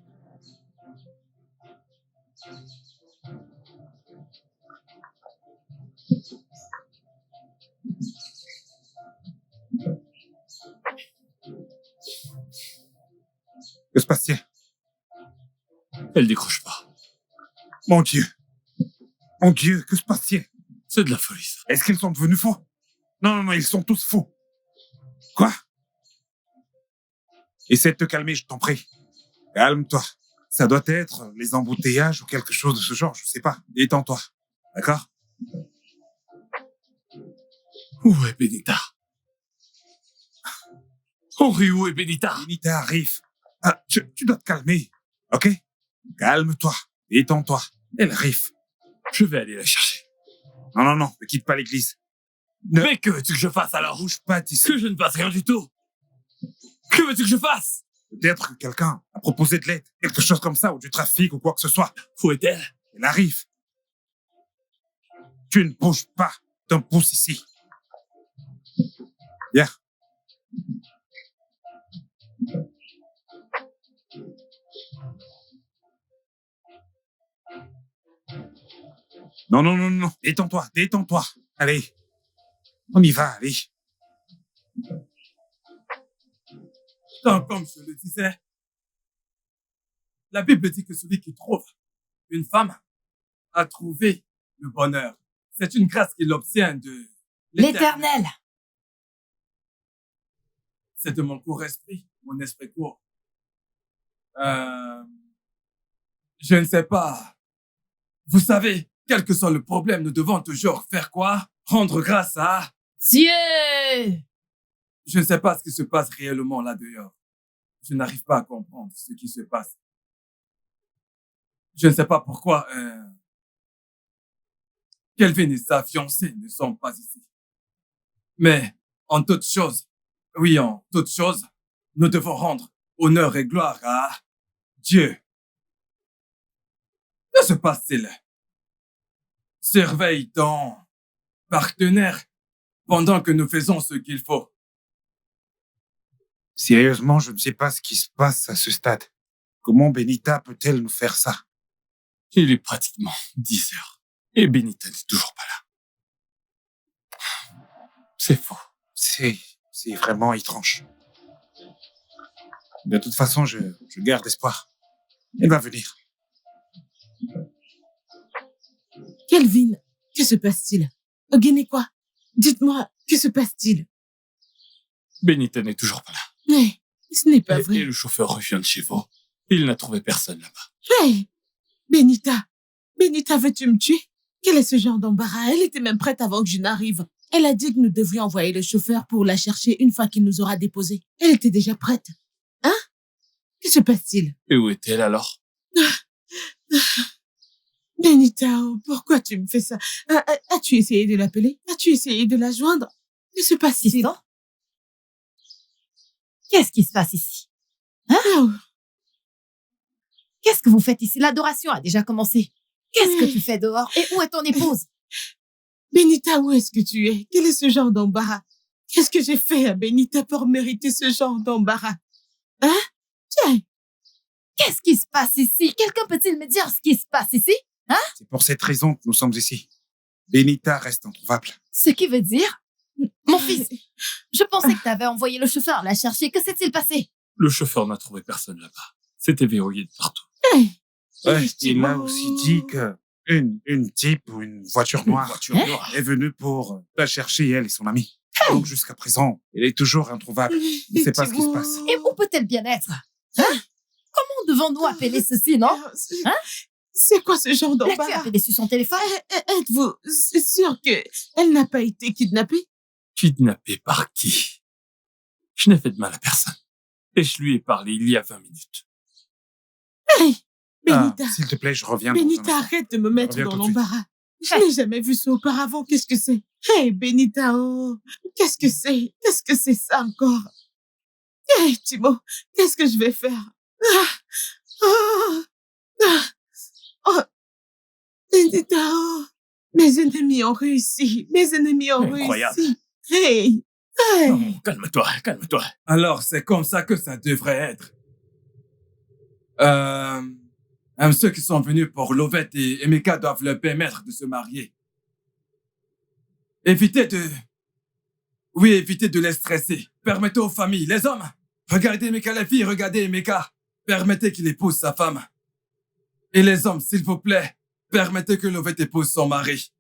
Que se passe-t-il? Elle décroche pas. Mon Dieu, que se passe-t-il? C'est de la folie, ça. Est-ce qu'ils sont devenus fous? Non, ils sont tous fous. Quoi? Essaie de te calmer, je t'en prie. Calme-toi. Ça doit être les embouteillages ou quelque chose de ce genre, je sais pas. Détends-toi. D'accord? Où est Benita? Henri, où est Benita? Benita arrive. Tu dois te calmer, ok? Calme-toi. Détends-toi. Elle arrive. Je vais aller la chercher. Non, ne quitte pas l'église. Mais que veux-tu que je fasse alors? Bouge pas d'ici. Que je ne fasse rien du tout. Que veux-tu que je fasse? Peut-être que quelqu'un a proposé de l'aide, quelque chose comme ça, ou du trafic ou quoi que ce soit. Où est-elle? Elle arrive. Tu ne bouges pas d'un pouce ici. Viens. Non. Détends-toi. Allez. On y va, allez. Donc, comme je le disais, la Bible dit que celui qui trouve une femme a trouvé le bonheur. C'est une grâce qu'il obtient de L'Éternel. C'est de mon court esprit, mon esprit court. Je ne sais pas. Vous savez, quel que soit le problème, nous devons toujours faire quoi? Rendre grâce à Dieu. Je ne sais pas ce qui se passe réellement là dehors. Je n'arrive pas à comprendre ce qui se passe. Je ne sais pas pourquoi Kelvin et sa fiancée ne sont pas ici. Mais en toute chose, nous devons rendre honneur et gloire à Dieu. Que se passe-t-il? Surveille ton partenaire pendant que nous faisons ce qu'il faut. Sérieusement, je ne sais pas ce qui se passe à ce stade. Comment Benita peut-elle nous faire ça? Il est pratiquement 10 heures. Et Benita n'est toujours pas là. C'est faux. C'est vraiment étrange. De toute façon, je garde espoir. Elle va venir. Kelvin, que se passe-t-il? Guinée-quoi? Dites-moi, que se passe-t-il? Benita n'est toujours pas là. Mais ce n'est pas Et vrai. le chauffeur revient de chez vous. Il n'a trouvé personne là-bas. Hey, Benita, veux-tu me tuer? Quel est ce genre d'embarras? Elle était même prête avant que je n'arrive. Elle a dit que nous devrions envoyer le chauffeur pour la chercher une fois qu'il nous aura déposés. Elle était déjà prête. Hein? Que se passe-t-il? Et où est-elle alors? Benita, pourquoi tu me fais ça? As-tu essayé de l'appeler? As-tu essayé de la joindre? Que se passe-t-il? Fiston? Qu'est-ce qui se passe ici? Oh, Qu'est-ce que vous faites ici? L'adoration a déjà commencé. Qu'est-ce que tu fais dehors? Et où est ton épouse? Benita, où est-ce que tu es? Quel est ce genre d'embarras? Qu'est-ce que j'ai fait à Benita pour mériter ce genre d'embarras? Hein? Tiens, Qu'est-ce qui se passe ici? Quelqu'un peut-il me dire ce qui se passe ici? C'est pour cette raison que nous sommes ici. Benita reste introuvable. Ce qui veut dire... Mon fils, je pensais que tu avais envoyé le chauffeur la chercher. Que s'est-il passé? Le chauffeur n'a trouvé personne là-bas. C'était verrouillé de partout. hey, Ouais, il a effectivement. aussi dit que une type ou une voiture noire est venue pour la chercher, elle et son ami. Donc jusqu'à présent, elle est toujours introuvable. Il ne sait pas ce qui se passe. Et où peut-elle bien être? Comment devons-nous appeler ceci, non? Hein? C'est quoi ce genre L'as-tu d'embarras? appelé sur son téléphone? Êtes-vous sûr que elle n'a pas été kidnappée? Kidnappé par qui? Je n'ai fait de mal à personne. Et je lui ai parlé il y a 20 minutes. Hey, Benita. S'il te plaît, je reviens. dans un Benita, instant. arrête de me mettre Reviens dans tout de suite. l'embarras. Je n'ai jamais vu ça auparavant. Qu'est-ce que c'est? Hey, Benita, oh. Qu'est-ce que c'est? Qu'est-ce que c'est ça encore? Hey, Timo, qu'est-ce que je vais faire? Oh. Benita, oh. Mes ennemis ont réussi. Mes ennemis ont Incroyable. réussi. Hey. Hey. Oh, calme-toi, calme-toi. Alors, c'est comme ça que ça devrait être. Ceux qui sont venus pour Lovette et Emeka doivent leur permettre de se marier. Évitez de les stresser. Permettez aux familles, les hommes. Regardez Emeka, les filles, regardez Emeka. Permettez qu'il épouse sa femme. Et les hommes, s'il vous plaît, permettez que Lovette épouse son mari.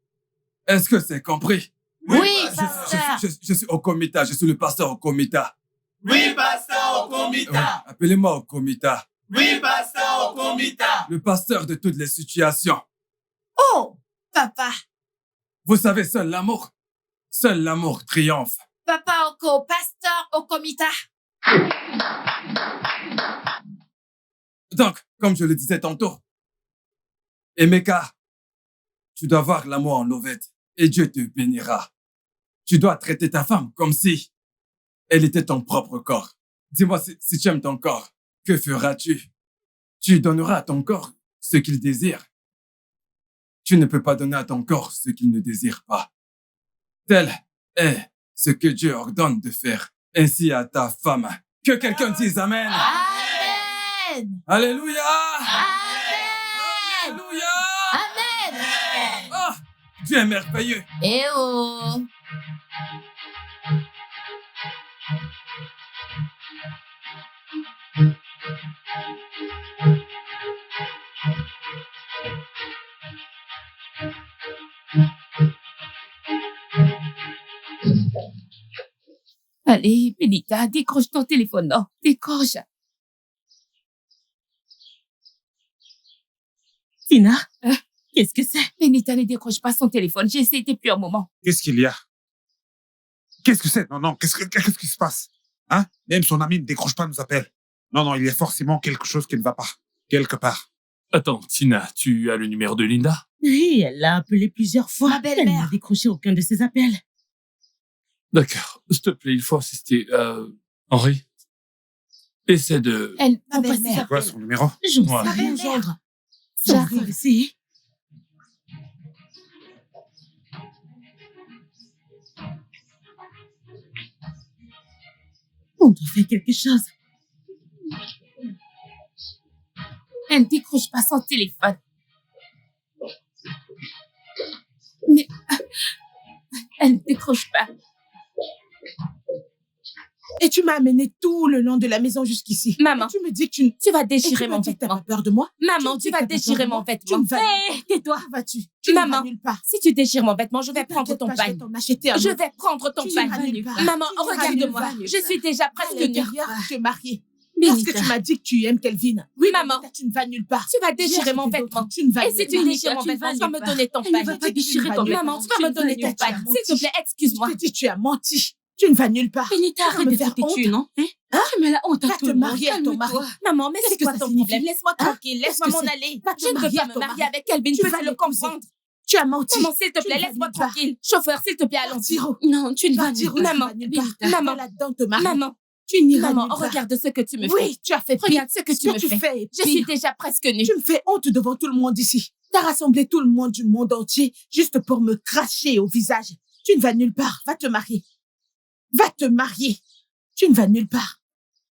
Est-ce que c'est compris? Oui, Je- pasteur. je suis au comita, je suis le pasteur au comita. Oui, pasteur au Oui, comita. appelez-moi au comita. Oui, pasteur au comita. Le pasteur de toutes les situations. Oh, papa. Vous savez, seul l'amour triomphe. Papa Oko, pasteur au comita. Donc, comme je le disais tantôt, Emeka, tu dois voir l'amour en Lovette et Dieu te bénira. Tu dois traiter ta femme comme si elle était ton propre corps. Dis-moi si tu aimes ton corps, que feras-tu? Tu donneras à ton corps ce qu'il désire. Tu ne peux pas donner à ton corps ce qu'il ne désire pas. Tel est ce que Dieu ordonne de faire. Ainsi à ta femme. Que quelqu'un dise Amen. Amen. Alléluia. Amen. Alléluia. Amen. Oh, Dieu est merveilleux. Eh oh. Allez, Benita, décroche ton téléphone, non? Décroche. Tina, qu'est-ce que c'est? Benita ne décroche pas son téléphone. J'ai essayé depuis un moment. Qu'est-ce qu'il y a? Qu'est-ce que c'est? Non, qu'est-ce qui se passe? Hein? Même son ami ne décroche pas nos appels. Non, il y a forcément quelque chose qui ne va pas. Quelque part. Attends, Tina, tu as le numéro de Linda? Oui, elle l'a appelé plusieurs fois. Ma belle-mère. Elle n'a décroché aucun de ses appels. D'accord. S'il te plaît, il faut assister. Henri, essaie de... Elle, Ma belle-mère. C'est quoi son numéro? Je ne Ouais. sais rien Ma belle-mère. joindre. J'arrive. J'arrive ici. On doit faire quelque chose. elle ne décroche pas son téléphone. Mais... elle ne décroche pas. Et tu m'as amené tout le long de la maison jusqu'ici. Maman, Et tu me dis que tu... tu vas Et déchirer tu mon me dis que t'as vêtement. pas peur de moi? Maman, me dis tu que vas t'as pas peur déchirer de mon moi? vêtement. Tu ne vas... Hé, tais-toi. Où vas-tu? Tu ne Maman, vas nulle part. si tu déchires mon vêtement, je vais prendre T'inquiète ton pas, je vais bagne. t'en acheter un Je autre. vais prendre ton Tu n'iras bagne. nulle part. Maman, Tu n'iras regarde-moi. nulle part. Je suis déjà presque À nue. l'intérieur, tu es mariée. Parce que Benita, tu m'as dit que tu aimes Kelvin. Oui, Maman. Benita, tu ne vas nulle part. tu vas déchirer J'ai mon acheté vêtement. d'autres. Tu ne vas Et si tu nulle déchires part. mon vêtement, tu vas me donner ton Elle ne va bagne. pas déchirer ton vêtement. Maman, tu vas me donner ton Tu as bagne. menti. S'il te plaît, excuse-moi. Je te dis, tu as menti. Tu ne vas nulle part. Benita, Tu vas arrête me de faire te honte. tuer, non? Hein? Tu mets la honte à Va tout te le monde. marier à ton mari. Calme-toi. Maman, mais Qu'est-ce c'est que quoi ça ton signifie? problème? Laisse-moi Hein? tranquille. Laisse-moi Qu'est-ce que m'en c'est? aller. Va te Je ne veux marier pas à me ton marier mari. avec Kelvin. Tu Peux-tu vas le l'épouser. comprendre? Tu as menti. Maman, s'il te Tu plaît, ne vas laisse-moi nulle part. tranquille. Chauffeur, s'il te plaît, allons-y. Partiro. Non, tu ne vas Partiro, nulle part. Maman, tu vas nulle part. Benita, maman. Va là-dedans te marier. Maman, Tu n'iras maman, nulle part. regarde ce que tu me fais. Oui, tu as fait pire. Regarde ce que Ce tu me fais. fais. Je suis déjà presque nue. Tu me fais honte devant tout le monde ici. T'as rassemblé tout le monde du monde entier juste pour me cracher au visage. Tu ne vas nulle part. Va te marier. Va te marier. Tu ne vas nulle part.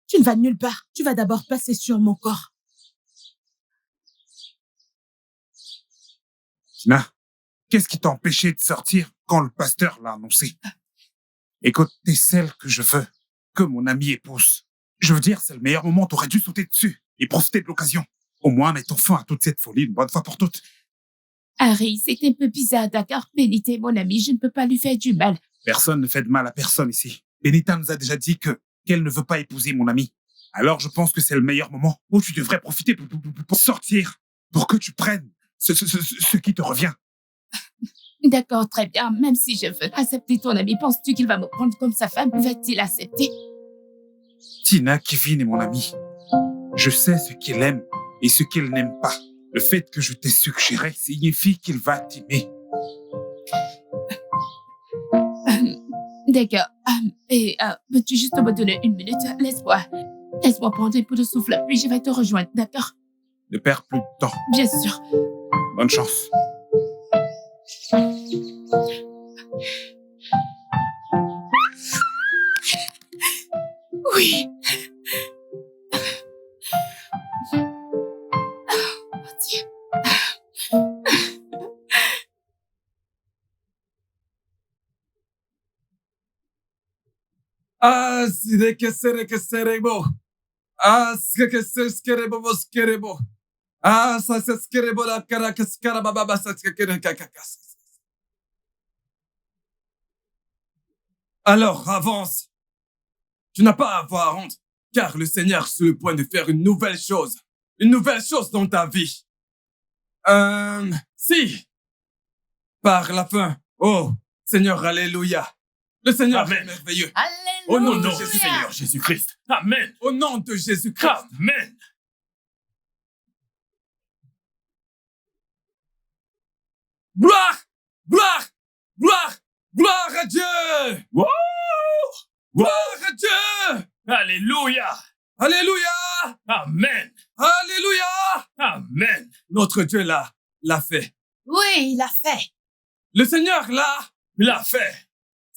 Tu ne vas nulle part. Tu vas d'abord passer sur mon corps. Tina, qu'est-ce qui t'a empêché de sortir quand le pasteur l'a annoncé? Écoute, t'es celle que je veux, que mon ami épouse. Je veux dire, c'est le meilleur moment, t'aurais dû sauter dessus et profiter de l'occasion. Au moins, mettons fin à toute cette folie une bonne fois pour toutes. Harry, c'est un peu bizarre, d'accord? Benita est mon amie, je ne peux pas lui faire du mal. Personne ne fait de mal à personne ici. Benita nous a déjà dit qu'elle ne veut pas épouser mon ami. Alors je pense que c'est le meilleur moment où tu devrais profiter pour sortir, pour que tu prennes ce qui te revient. D'accord, très bien. Même si je veux accepter ton ami, penses-tu qu'il va me prendre comme sa femme? Va-t-il accepter? Tina, Kevin est mon ami. Je sais ce qu'il aime et ce qu'il n'aime pas. Le fait que je t'ai suggéré signifie qu'il va t'aimer. D'accord. Peux-tu juste me donner une minute? Laisse-moi prendre un peu de souffle, puis je vais te rejoindre, d'accord? Ne perds plus de temps. Bien sûr. Bonne chance. Oui. Ah, si que serebo. Ah, que skerebo. Ah, ça c'est skerebo la caracascarababa, ça c'est caracas. Alors, avance. Tu n'as pas à avoir honte, car le Seigneur est sur le point de faire une nouvelle chose. Une nouvelle chose dans ta vie. Si. Par la fin. Oh, Seigneur, alléluia. Le Seigneur est merveilleux. Alléluia. Au nom de Jésus, Seigneur Jésus-Christ. Amen. Au nom de Jésus-Christ. Amen. Gloire, gloire, gloire, gloire à Dieu. Wow! Gloire à Dieu. Alléluia. Alléluia. Amen. Alléluia. Amen. Notre Dieu l'a fait. Oui, il a fait. Le Seigneur l'a fait.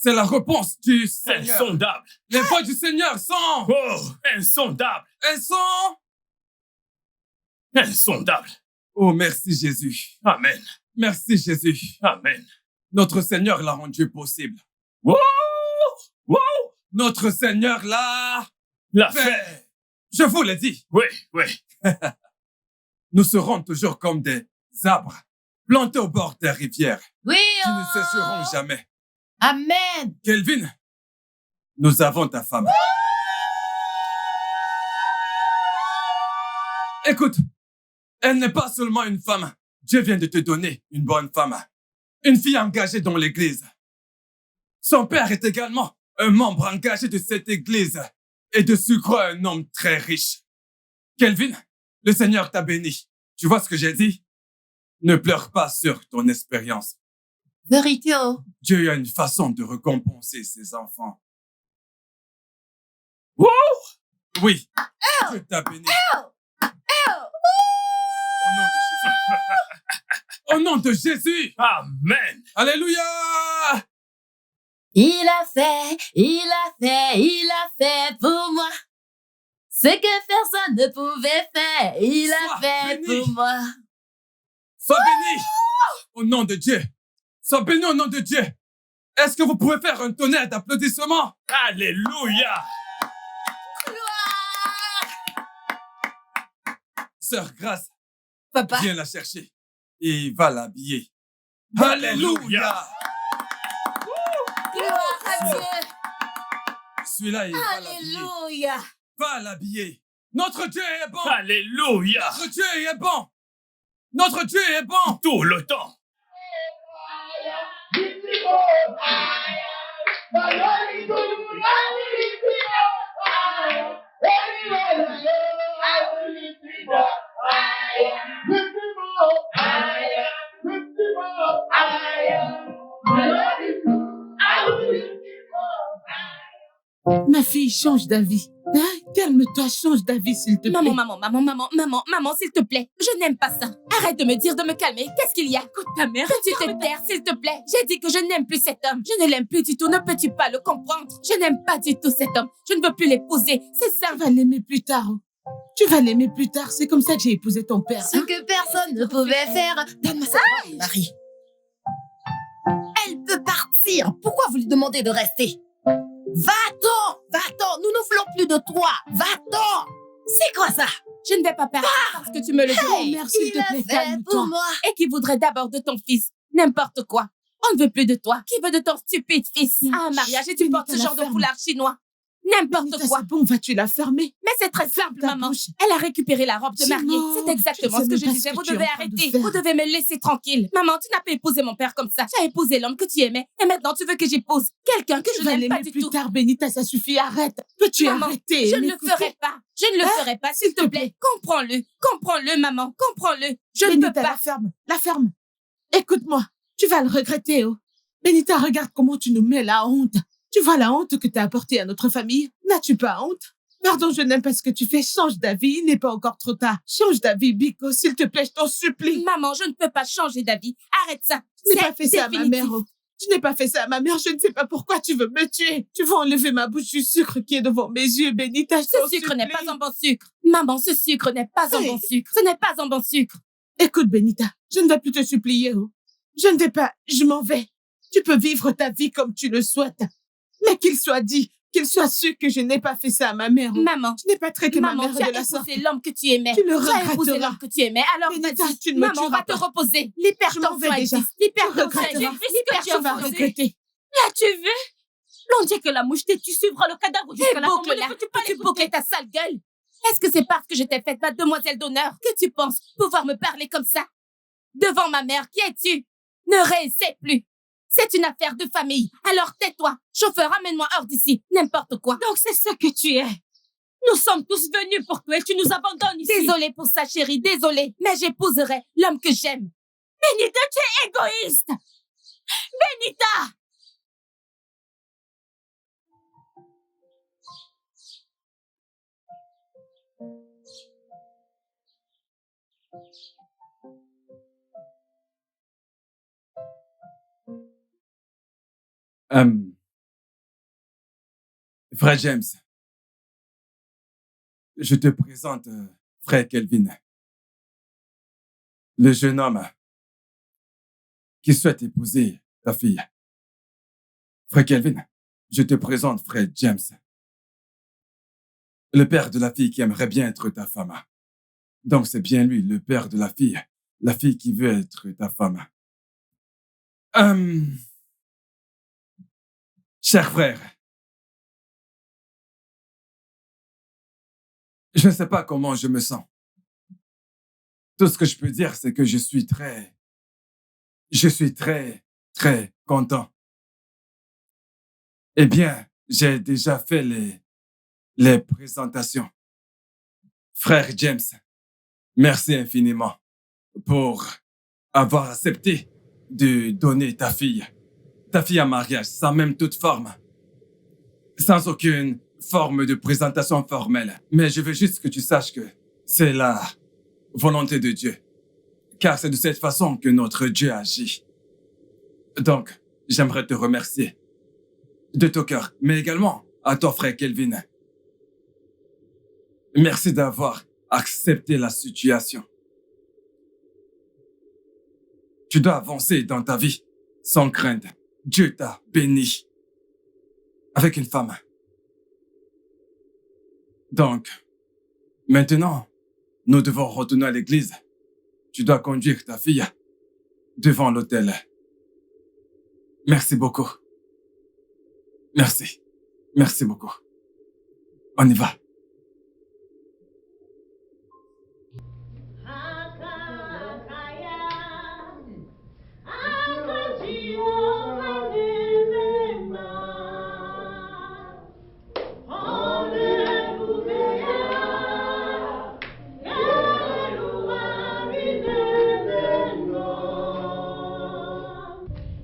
C'est la réponse du Seigneur. Insondable. Les voix du Seigneur sont... Oh, insondable. Elles sont... Insondable. Oh, merci Jésus. Amen. Merci Jésus. Amen. Notre Seigneur l'a rendu possible. Wow! Wow! Notre Seigneur l'a fait. Je vous l'ai dit. Oui, oui. Nous serons toujours comme des arbres plantés au bord des rivières. Oui. Qui ne sécheront jamais. Amen. Kelvin, nous avons ta femme. Écoute, elle n'est pas seulement une femme. Dieu vient de te donner une bonne femme. Une fille engagée dans l'église. Son père est également un membre engagé de cette église et de surcroît un homme très riche. Kelvin, le Seigneur t'a béni. Tu vois ce que j'ai dit? Ne pleure pas sur ton expérience. Vérité. Dieu a une façon de récompenser ses enfants. Wouh! Oui, Dieu t'a béni. Au nom de Jésus. Amen. Alléluia. Il a fait pour moi ce que personne ne pouvait faire. Il a fait pour moi. Sois béni au nom de Dieu. Sois béni au nom de Dieu. Est-ce que vous pouvez faire un tonnerre d'applaudissements? Alléluia. Sœur Grâce, Papa, viens la chercher et va l'habiller. Alléluia. gloire à Dieu. Celui-là, il va l'habiller. Alléluia. Va l'habiller. Notre Dieu est bon. Alléluia. Notre Dieu est bon. Notre Dieu est bon. Tout le temps. Ma fille, change d'avis. Hein? Calme-toi, change d'avis, s'il te plaît. Maman, s'il te plaît. Je n'aime pas ça. Arrête de me dire de me calmer. Qu'est-ce qu'il y a? Écoute ta mère. Peux-tu te taire, s'il te plaît? J'ai dit que je n'aime plus cet homme. Je ne l'aime plus du tout. Ne peux-tu pas le comprendre? Je n'aime pas du tout cet homme. Je ne veux plus l'épouser. C'est ça. Tu vas l'aimer plus tard. Tu vas l'aimer plus tard. C'est comme ça que j'ai épousé ton père. Ce que personne ne pouvait faire. Donne-moi cette main, Marie. Elle peut partir. Pourquoi vous lui demandez de rester? Va-t'en, nous ne voulons plus de toi. Va-t'en. C'est quoi ça? Je ne vais pas partir parce que tu me le dis. Hey, mère, s'il te plaît, calme-toi. pour moi. Et qui voudrait d'abord de ton fils? N'importe quoi. On ne veut plus de toi. Qui veut de ton stupide fils? À un mariage et tu portes ce genre de foulard chinois. N'importe Benita, quoi. c'est bon, vas-tu la fermer? Mais c'est très simple, ta maman. bouche. Elle a récupéré la robe de C'est mariée. non, C'est exactement je ce que sais je même pas disais. ce Vous que tu es devez en train de arrêter. faire. Vous devez me laisser tranquille. Maman, tu n'as pas épousé mon père comme ça. Tu as épousé l'homme que tu aimais. Et maintenant, tu veux que j'épouse quelqu'un que Tu je vas n'aime pas l'aimer du plus tout. tard, Benita, ça suffit, arrête. Peux-tu Maman, arrêter? je ne le m'écouter? ferai pas. Je ne le Hein? ferai pas, s'il te plaît. Comprends-le. Comprends-le, maman. Comprends-le. Je ne peux Benita, pas. la ferme, la ferme. Écoute-moi, tu vas le regretter, oh. Benita, regarde comment tu nous mets la honte. Tu vois la honte que t'as apportée à notre famille? N'as-tu pas honte? Pardon, je n'aime pas ce que tu fais. Change d'avis, il n'est pas encore trop tard. Change d'avis, Biko, s'il te plaît, je t'en supplie. Maman, je ne peux pas changer d'avis. Arrête ça. Je n'ai C'est pas fait ça à ma définitif. mère, oh. Tu n'ai pas fait ça à ma mère, je ne sais pas pourquoi tu veux me tuer. Tu veux enlever ma bouche du sucre qui est devant mes yeux, Benita, je Ce t'en sucre n'est supplie. pas un bon sucre. Maman, ce sucre n'est pas un Hey. bon sucre. Ce n'est pas un bon sucre. Écoute, Benita, je ne vais plus te supplier, oh. Je ne vais pas, je m'en vais. Tu peux vivre ta vie comme tu le souhaites. Mais qu'il soit dit, qu'il soit su que je n'ai pas fait ça à ma mère, oh. Maman, Je n'ai pas traité ma maman, mère tu as de la sorte. épousé l'homme que tu aimais. Tu le Tu as épousé regretteras. l'homme que tu aimais. Alors Benita, vas-y, tu ne me maman, tueras va te pas. reposer. Je m'en L'hypertension vais déjà. existe. Tu L'hypertension regretteras. existe. Tu vas L'hypertension regretter. L'as-tu vu? L'on dit que la mouche tue, tu suivras le cadavre jusqu'à la tombe. Boucle là. Ne peux-tu pas Tu l'écouter? boucles ta sale gueule. Est-ce que c'est parce que je t'ai faite ma demoiselle d'honneur que tu penses pouvoir me parler comme ça? Devant ma mère, qui es-tu? Ne réessaie plus. C'est une affaire de famille. Alors tais-toi. Chauffeur, amène-moi hors d'ici. N'importe quoi. Donc c'est ce que tu es. Nous sommes tous venus pour toi et tu nous abandonnes ici. Désolée pour ça, chérie. Désolée. Mais j'épouserai l'homme que j'aime. Benita, tu es égoïste. Benita! Frère James, je te présente frère Kelvin, le jeune homme qui souhaite épouser ta fille. Frère Kelvin, je te présente frère James, le père de la fille qui aimerait bien être ta femme. Donc c'est bien lui, le père de la fille qui veut être ta femme. Cher frère, je ne sais pas comment je me sens. Tout ce que je peux dire, c'est que je suis très, très content. Eh bien, j'ai déjà fait les présentations. Frère James, merci infiniment pour avoir accepté de donner ta fille en mariage, sans même toute forme, sans aucune forme de présentation formelle. Mais je veux juste que tu saches que c'est la volonté de Dieu, car c'est de cette façon que notre Dieu agit. Donc, j'aimerais te remercier de tout cœur, mais également à ton frère Kelvin. Merci d'avoir accepté la situation. Tu dois avancer dans ta vie sans crainte. Dieu t'a béni avec une femme. Donc, maintenant, nous devons retourner à l'église. Tu dois conduire ta fille devant l'autel. Merci beaucoup. Merci. Merci beaucoup. On y va.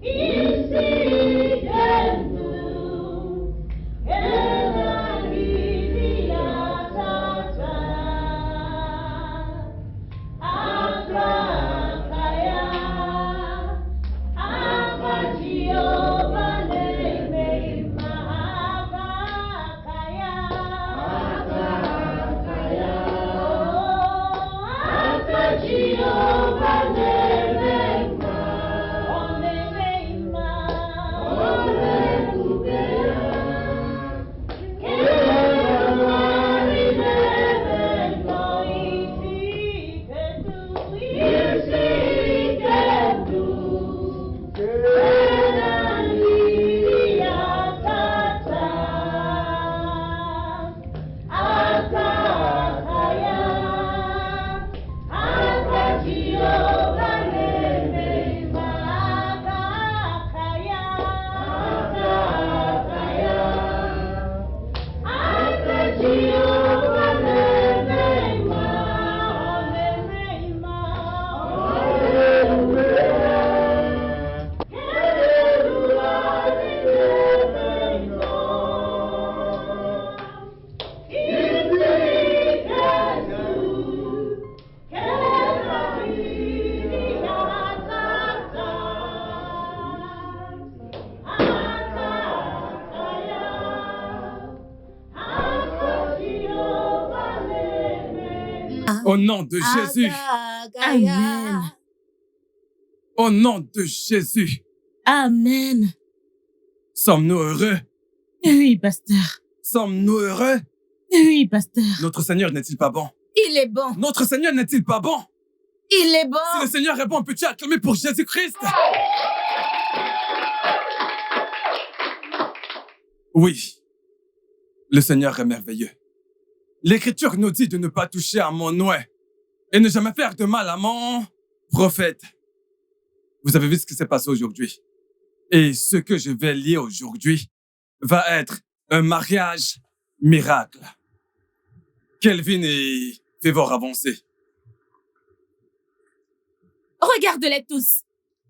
Ici, Au nom de Jésus. Amen. Au nom de Jésus. Amen. Sommes-nous heureux? Oui, pasteur. Sommes-nous heureux? Oui, pasteur. Notre Seigneur n'est-il pas bon? Il est bon. Notre Seigneur n'est-il pas bon? Il est Si bon. le Seigneur est bon, peux-tu acclamer pour Jésus-Christ? Oui, le Seigneur est merveilleux. L'Écriture nous dit de ne pas toucher à mon ouai et ne jamais faire de mal à mon prophète. Vous avez vu ce qui s'est passé aujourd'hui. Et ce que je vais lier aujourd'hui va être un mariage miracle. Kelvin et Févor avancez. Regarde-les tous.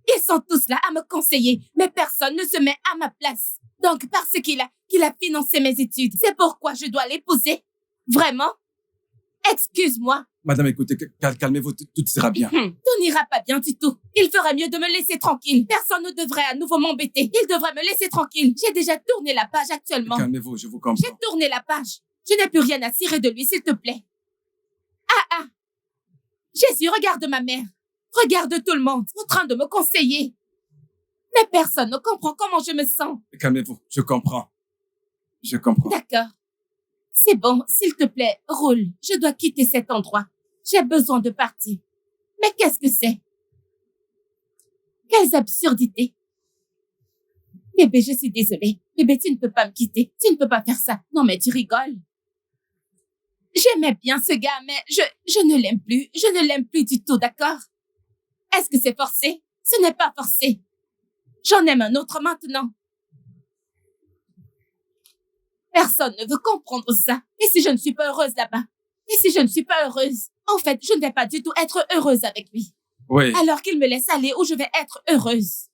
Ils sont tous là à me conseiller, mais personne ne se met à ma place. Donc, parce qu'il a financé mes études, c'est pourquoi je dois l'épouser. Vraiment? Excuse-moi. Madame, écoutez, calmez-vous, tout ira bien. Tout n'ira pas bien du tout. Il ferait mieux de me laisser tranquille. Personne ne devrait à nouveau m'embêter. Il devrait me laisser tranquille. J'ai déjà tourné la page actuellement. Calmez-vous, je vous comprends. J'ai tourné la page. Je n'ai plus rien à cirer de lui, s'il te plaît. Ah! Jésus, regarde ma mère. Regarde tout le monde en train de me conseiller. Mais personne ne comprend comment je me sens. Calmez-vous, je comprends. Je comprends. D'accord. C'est bon, s'il te plaît, roule. Je dois quitter cet endroit. J'ai besoin de partir. Mais qu'est-ce que c'est? Quelles absurdités. Bébé, je suis désolée. Bébé, tu ne peux pas me quitter. Tu ne peux pas faire ça. Non, mais tu rigoles. J'aimais bien ce gars, mais je ne l'aime plus. Je ne l'aime plus du tout, d'accord? Est-ce que c'est forcé? Ce n'est pas forcé. J'en aime un autre maintenant. Personne ne veut comprendre ça. Et si je ne suis pas heureuse là-bas? Et si je ne suis pas heureuse? En fait, je ne vais pas du tout être heureuse avec lui. Oui. Alors qu'il me laisse aller où je vais être heureuse.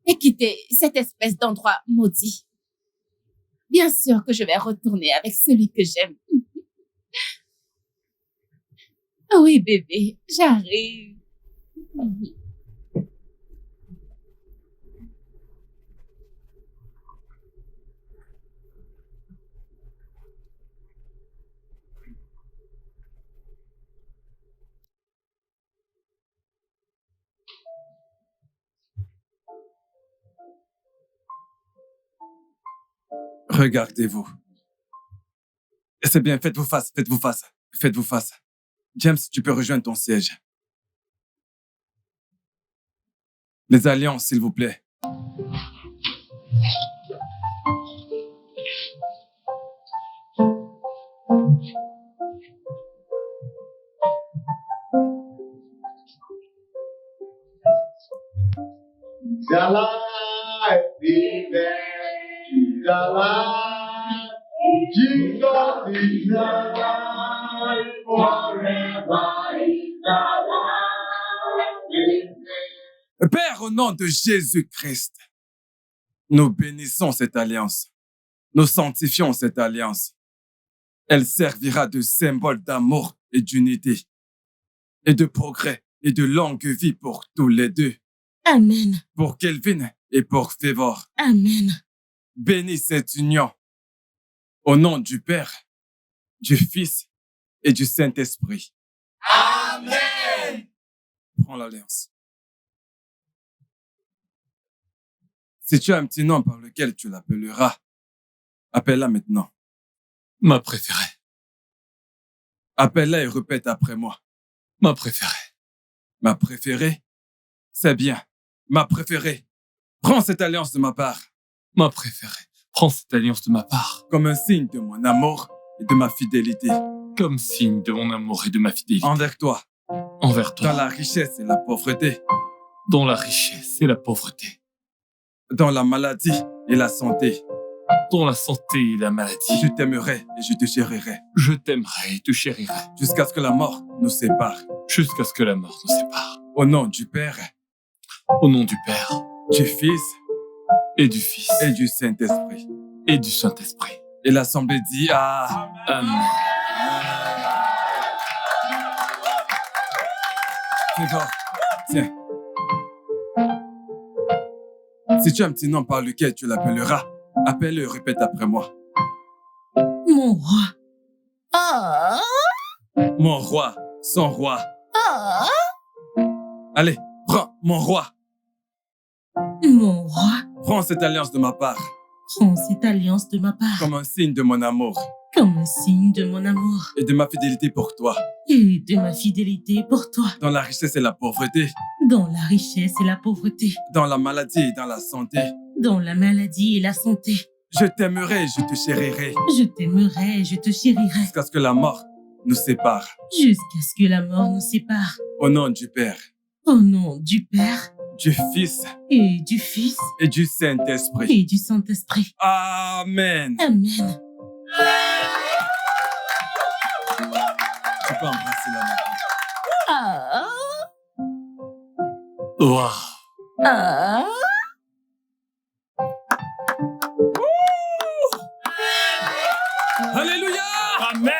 Et quitter cette espèce d'endroit maudit. Bien sûr que je vais retourner avec celui que j'aime. Oui, bébé, j'arrive. Regardez-vous. C'est bien, faites-vous face, faites-vous face, faites-vous face. James, tu peux rejoindre ton siège. Les alliances, s'il vous plaît. Jesus is alive forever. He's alive. Père, au nom de Jésus-Christ, nous bénissons cette alliance. Nous sanctifions cette alliance. Elle servira de symbole d'amour et d'unité, et de progrès et de longue vie pour tous les deux. Amen. Pour Kelvin et pour Févor. Amen. Bénis cette union. Au nom du Père, du Fils et du Saint-Esprit. Amen. Prends l'alliance. Si tu as un petit nom par lequel tu l'appelleras, appelle-la maintenant. Ma préférée. Appelle-la et répète après moi. Ma préférée. Ma préférée? C'est bien. Ma préférée. Prends cette alliance de ma part. Ma préférée. Prends cette alliance de ma part. Comme un signe de mon amour et de ma fidélité. Comme signe de mon amour et de ma fidélité. Envers toi. Envers toi. Dans la richesse et la pauvreté. Dans la richesse et la pauvreté. Dans la maladie et la santé. Dans la santé et la maladie. Je t'aimerai et je te chérirai. Je t'aimerai et te chérirai. Jusqu'à ce que la mort nous sépare. Jusqu'à ce que la mort nous sépare. Au nom du Père. Au nom du Père. Du Fils. Et du Fils. Et du Saint-Esprit. Et du Saint-Esprit. Et l'Assemblée dit Amen. Févor, tiens. Si tu as un petit nom par lequel tu l'appelleras, appelle-le et répète après moi. Mon roi, Ah, Mon roi, son roi. ah, Allez, prends, mon roi. Mon roi, Prends cette alliance de ma part, prends cette alliance de ma part comme un signe de mon amour comme un signe de mon amour et de ma fidélité pour toi. et de ma fidélité pour toi. Dans la richesse et la pauvreté, Dans la richesse et la pauvreté, dans la maladie et dans la santé. dans la maladie et la santé. Je t'aimerai, je te chérirai, Je t'aimerai et je te chérirai jusqu'à ce que la mort nous sépare. jusqu'à ce que la mort nous sépare. Au nom du Père, Au nom du Père du Fils et du Fils et du Saint-Esprit. et du Saint-Esprit. Amen. Amen. Tu peux embrasser la main. ah, Waouh. ah. Alléluia! Amen.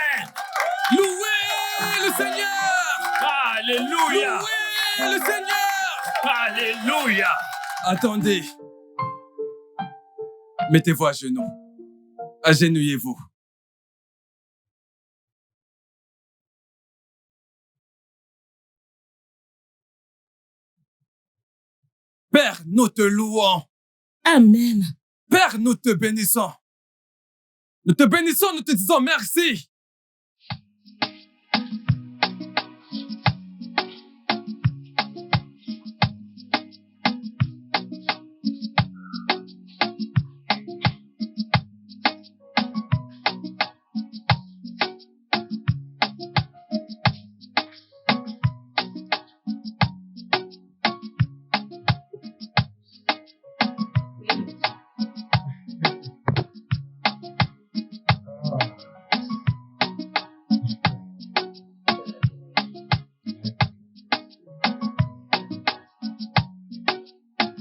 Louez le Seigneur! Alléluia. Louez le Seigneur! Alléluia. Attendez. Mettez-vous à genoux. Agenouillez-vous. Père, nous te louons. Amen. Père, nous te bénissons. Nous te bénissons, nous te disons merci.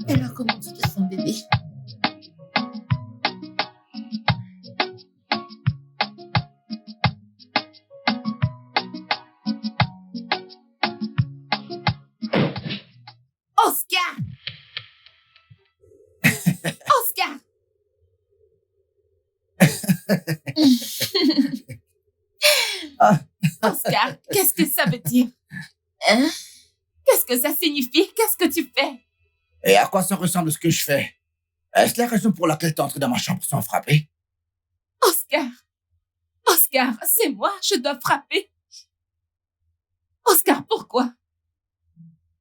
Alors, comment tu te sens, bébé? Oscar! Oscar! Oscar, qu'est-ce que ça veut dire? Hein? Qu'est-ce que ça signifie? Qu'est-ce que tu fais? Et à quoi ça ressemble ce que je fais? Est-ce la raison pour laquelle t'es entré dans ma chambre sans frapper? Oscar! Oscar, c'est moi, je dois frapper. Oscar, pourquoi?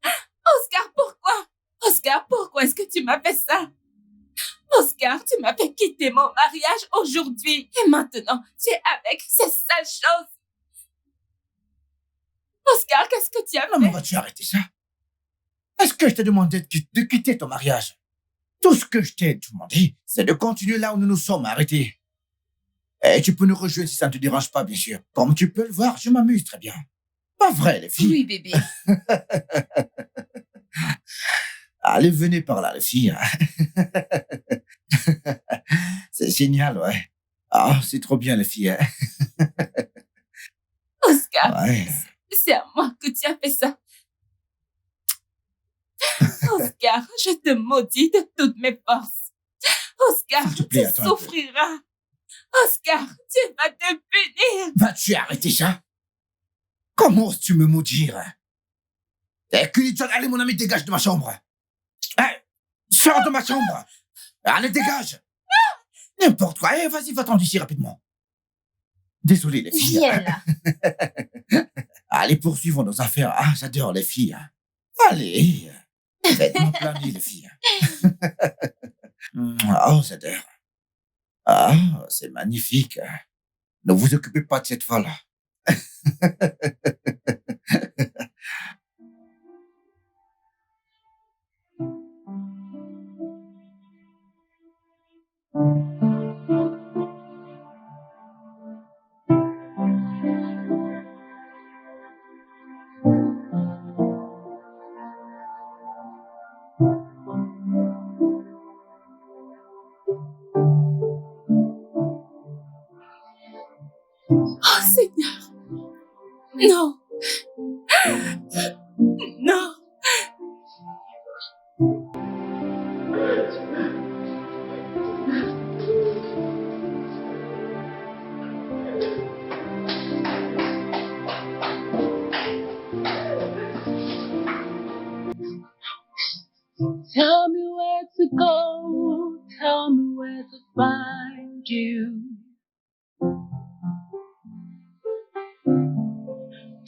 Oscar, pourquoi? Oscar, pourquoi est-ce que tu m'as fait ça? Oscar, tu m'as fait quitter mon mariage aujourd'hui. Et maintenant, tu es avec ces sales choses. Oscar, qu'est-ce que tu as fait? Comment vas-tu arrêter ça? Est-ce que je t'ai demandé de quitter ton mariage? Tout ce que je t'ai demandé, c'est de continuer là où nous nous sommes arrêtés. Et tu peux nous rejoindre si ça ne te dérange pas, bien sûr. Comme tu peux le voir, je m'amuse très bien. Pas vrai, les filles? Oui, bébé. Allez, venez par là, les filles. C'est génial, ouais. Ah, c'est trop bien, les filles. Hein. Oscar, Ouais. c'est à moi que tu as fait ça. Oscar, je te maudis de toutes mes forces. Oscar, S'il te plaît, tu attends un peu. souffriras. Oscar, tu vas te punir. Vas-tu arrêter ça? Comment oses-tu me maudire? Eh, Cuny John, allez, mon ami, dégage de ma chambre. Eh, sors de ma chambre. Allez, dégage. N'importe quoi. Eh, vas-y, va-t'en d'ici rapidement. Désolé, les filles. Viens là. Allez, poursuivons nos affaires. Ah, j'adore les filles. Allez, faites-moi planer, les filles. Oh, j'adore. Ah, c'est magnifique. Ne vous occupez pas de cette folle. Oh Seigneur. Non. Non. Oh, tell me where to find you.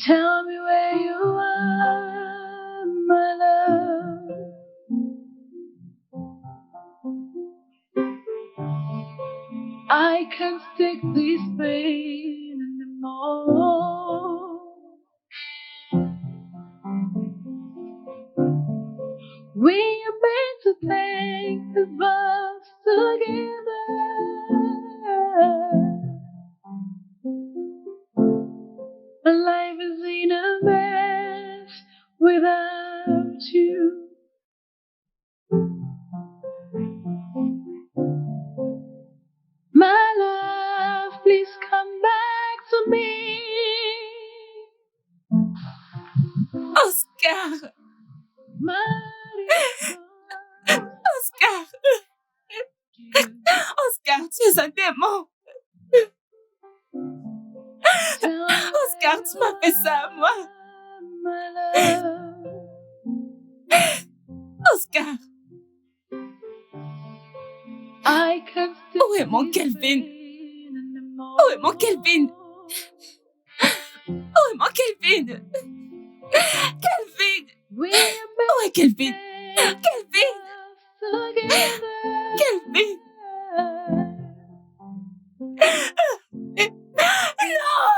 Tell me where you are, my love. I can't take this pain anymore. We are meant to take the bus together. But life is in a mess without you. My love, please come back to me. Oscar! Oscar! Oscar, tu es un démon! Oscar, tu m'as fait ça à moi! Oscar! Où est mon Kelvin? Où est mon Kelvin? Où est mon Kelvin? Kelvin! Où est Kelvin? Kelvin! Kelvin! Non!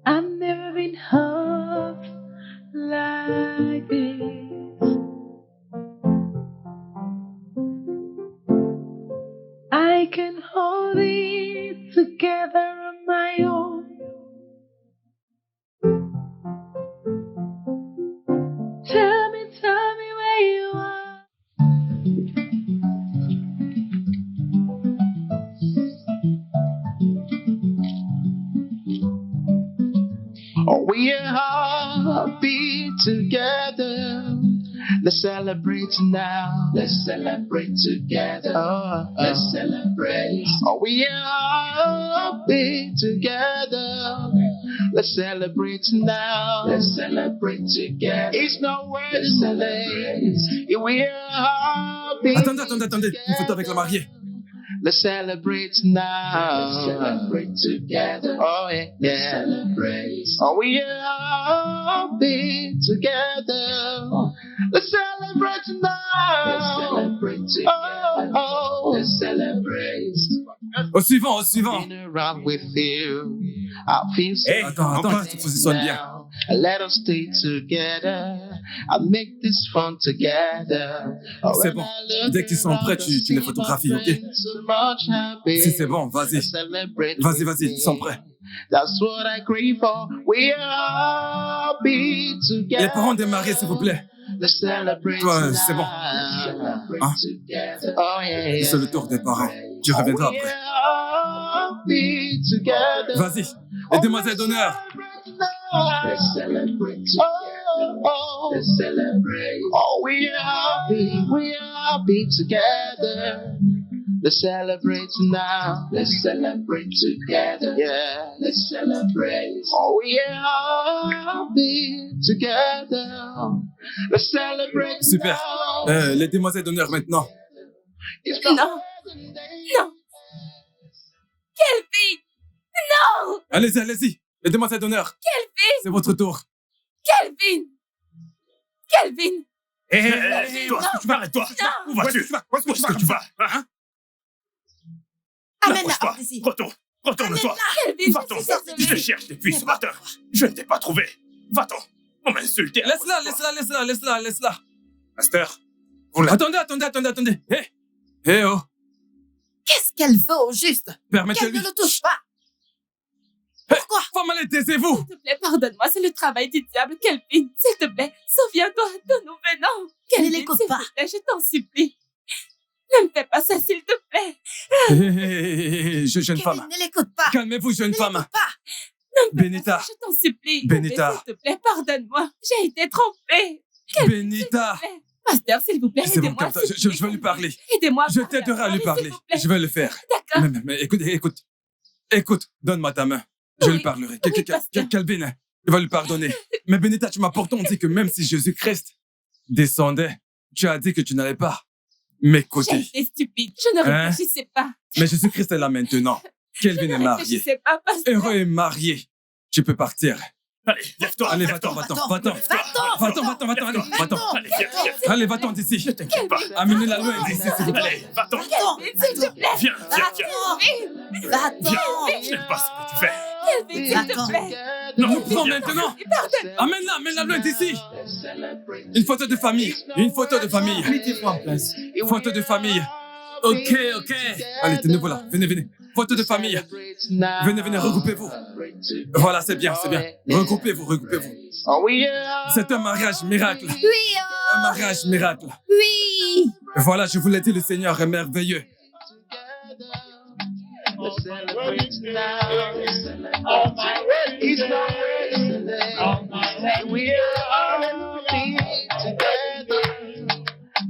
I've never been hurt like this. I can hold it together on my own. Tell me where you are. We are happy together. Let's celebrate now. Let's celebrate together. Let's celebrate. We are happy together. Let's celebrate now. Let's celebrate together. It's nowhere to celebrate. We are happy. Attendez, une photo avec la mariée. Let's celebrate now. Let's celebrate together. Oh yeah, yeah. Celebrate. We are happy together. Let's celebrate now. Let's celebrate together. Let's celebrate. Au suivant. Been around with you. I feel so. Hey, attends, il faut que ça sonne bien. Let us stay together. I make this fun together. C'est bon. Dès qu'ils sont prêts, tu les photographies, ok? Si c'est bon, vas-y. Vas-y, ils sont prêts. That's what I crave for. We are happy together. Les parents des mariés, s'il vous plaît. Toi, c'est bon. Hein? C'est le tour des parents. Tu reviendras après. Vas-y, les demoiselles d'honneur. Let's celebrate together. Let's celebrate. We are happy together. Let's celebrate now. Let's celebrate together. Yeah, let's celebrate. We are happy together. Let's celebrate. Super. Les demoiselles d'honneur maintenant. Non. Kelvin! Non! Allez-y. Les demoiselles d'honneur. Kelvin! C'est votre tour. Kelvin! Hé, toi, arrête-toi. Où vas-tu? Où est-ce que tu vas? Hein? Amène-la N'approche pas. hors d'ici. Retourne-toi. Kelvin, Va-t'en. je suis désolée. Je te cherche depuis ce matin. Je ne t'ai pas trouvé. Va-t'en. On m'a insulté. Laisse-la. Master, Attendez. Hé, oh. Qu'est-ce qu'elle veut au juste? Qu'elle Permettez-lui. ne le touche pas. Pourquoi? Femme, taisez-vous. S'il te plaît, pardonne-moi, c'est le travail du diable, Kelvin. S'il te plaît, souviens-toi de nous venons. Kelvin, l'écoute s'il pas. te plaît, je t'en supplie. Ne me fais pas ça, s'il te plaît. Hé, jeune femme. Ne l'écoute pas. Calmez-vous, jeune femme. Ne l'écoute pas. Ne me fais Benita. pas ça, je t'en supplie. Benita. S'il te plaît, pardonne-moi. J'ai été trompée. Kelvin, Benita. s'il te plaît. Pasteur, s'il vous plaît, C'est bon, aidez-moi. calme-toi. Je vais lui parler. Aidez-moi. Je t'aiderai à lui parler. s'il vous plaît. Je vais le faire. D'accord. Mais écoute. Écoute, donne-moi ta main. Je lui parlerai. Calvin, il va lui pardonner. Mais Benita, tu m'as pourtant dit que même si Jésus-Christ descendait, tu as dit que tu n'allais pas m'écouter. J'étais stupide. Je ne réfléchissais pas. Mais Jésus-Christ est là maintenant. Kelvin est marié. Je ne réfléchissais pas, pasteur. Heureux et marié. Tu peux partir. Allez, lève-toi. Allez, va-t'en. Allez, va-t'en d'ici. Ne t'inquiète pas. Amenez la loi d'ici, s'il vous plaît. Allez, va-t'en. S'il te plaît. Viens. Va-t'en. Je n'aime pas ce que tu fais. Kelvin, s'il te plaît. Non, prends maintenant. Amène la loi d'ici. Une photo de famille. Mettez-vous en place. Photo de famille. Ok. Allez, tenez-vous là. Venez. Photo de famille. Venez, regroupez-vous. Voilà, c'est bien. Regroupez-vous. C'est un mariage miracle. Oui, Un mariage miracle. oui. Voilà, je vous l'ai dit, le Seigneur est merveilleux. Let's celebrate now. On my way, he's not yesterday. We are all be together.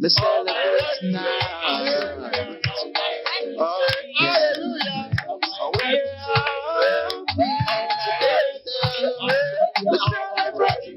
Let's celebrate now. Oh, hallelujah. We are all be together. Let's celebrate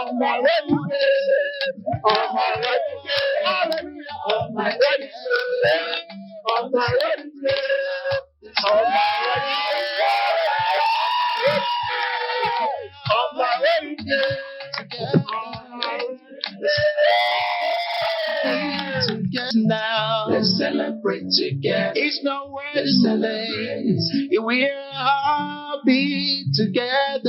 on my wedding day. On my wedding day. On my wedding day. On my wedding now. Let's celebrate together. It's no word to celebrate. We are all be together.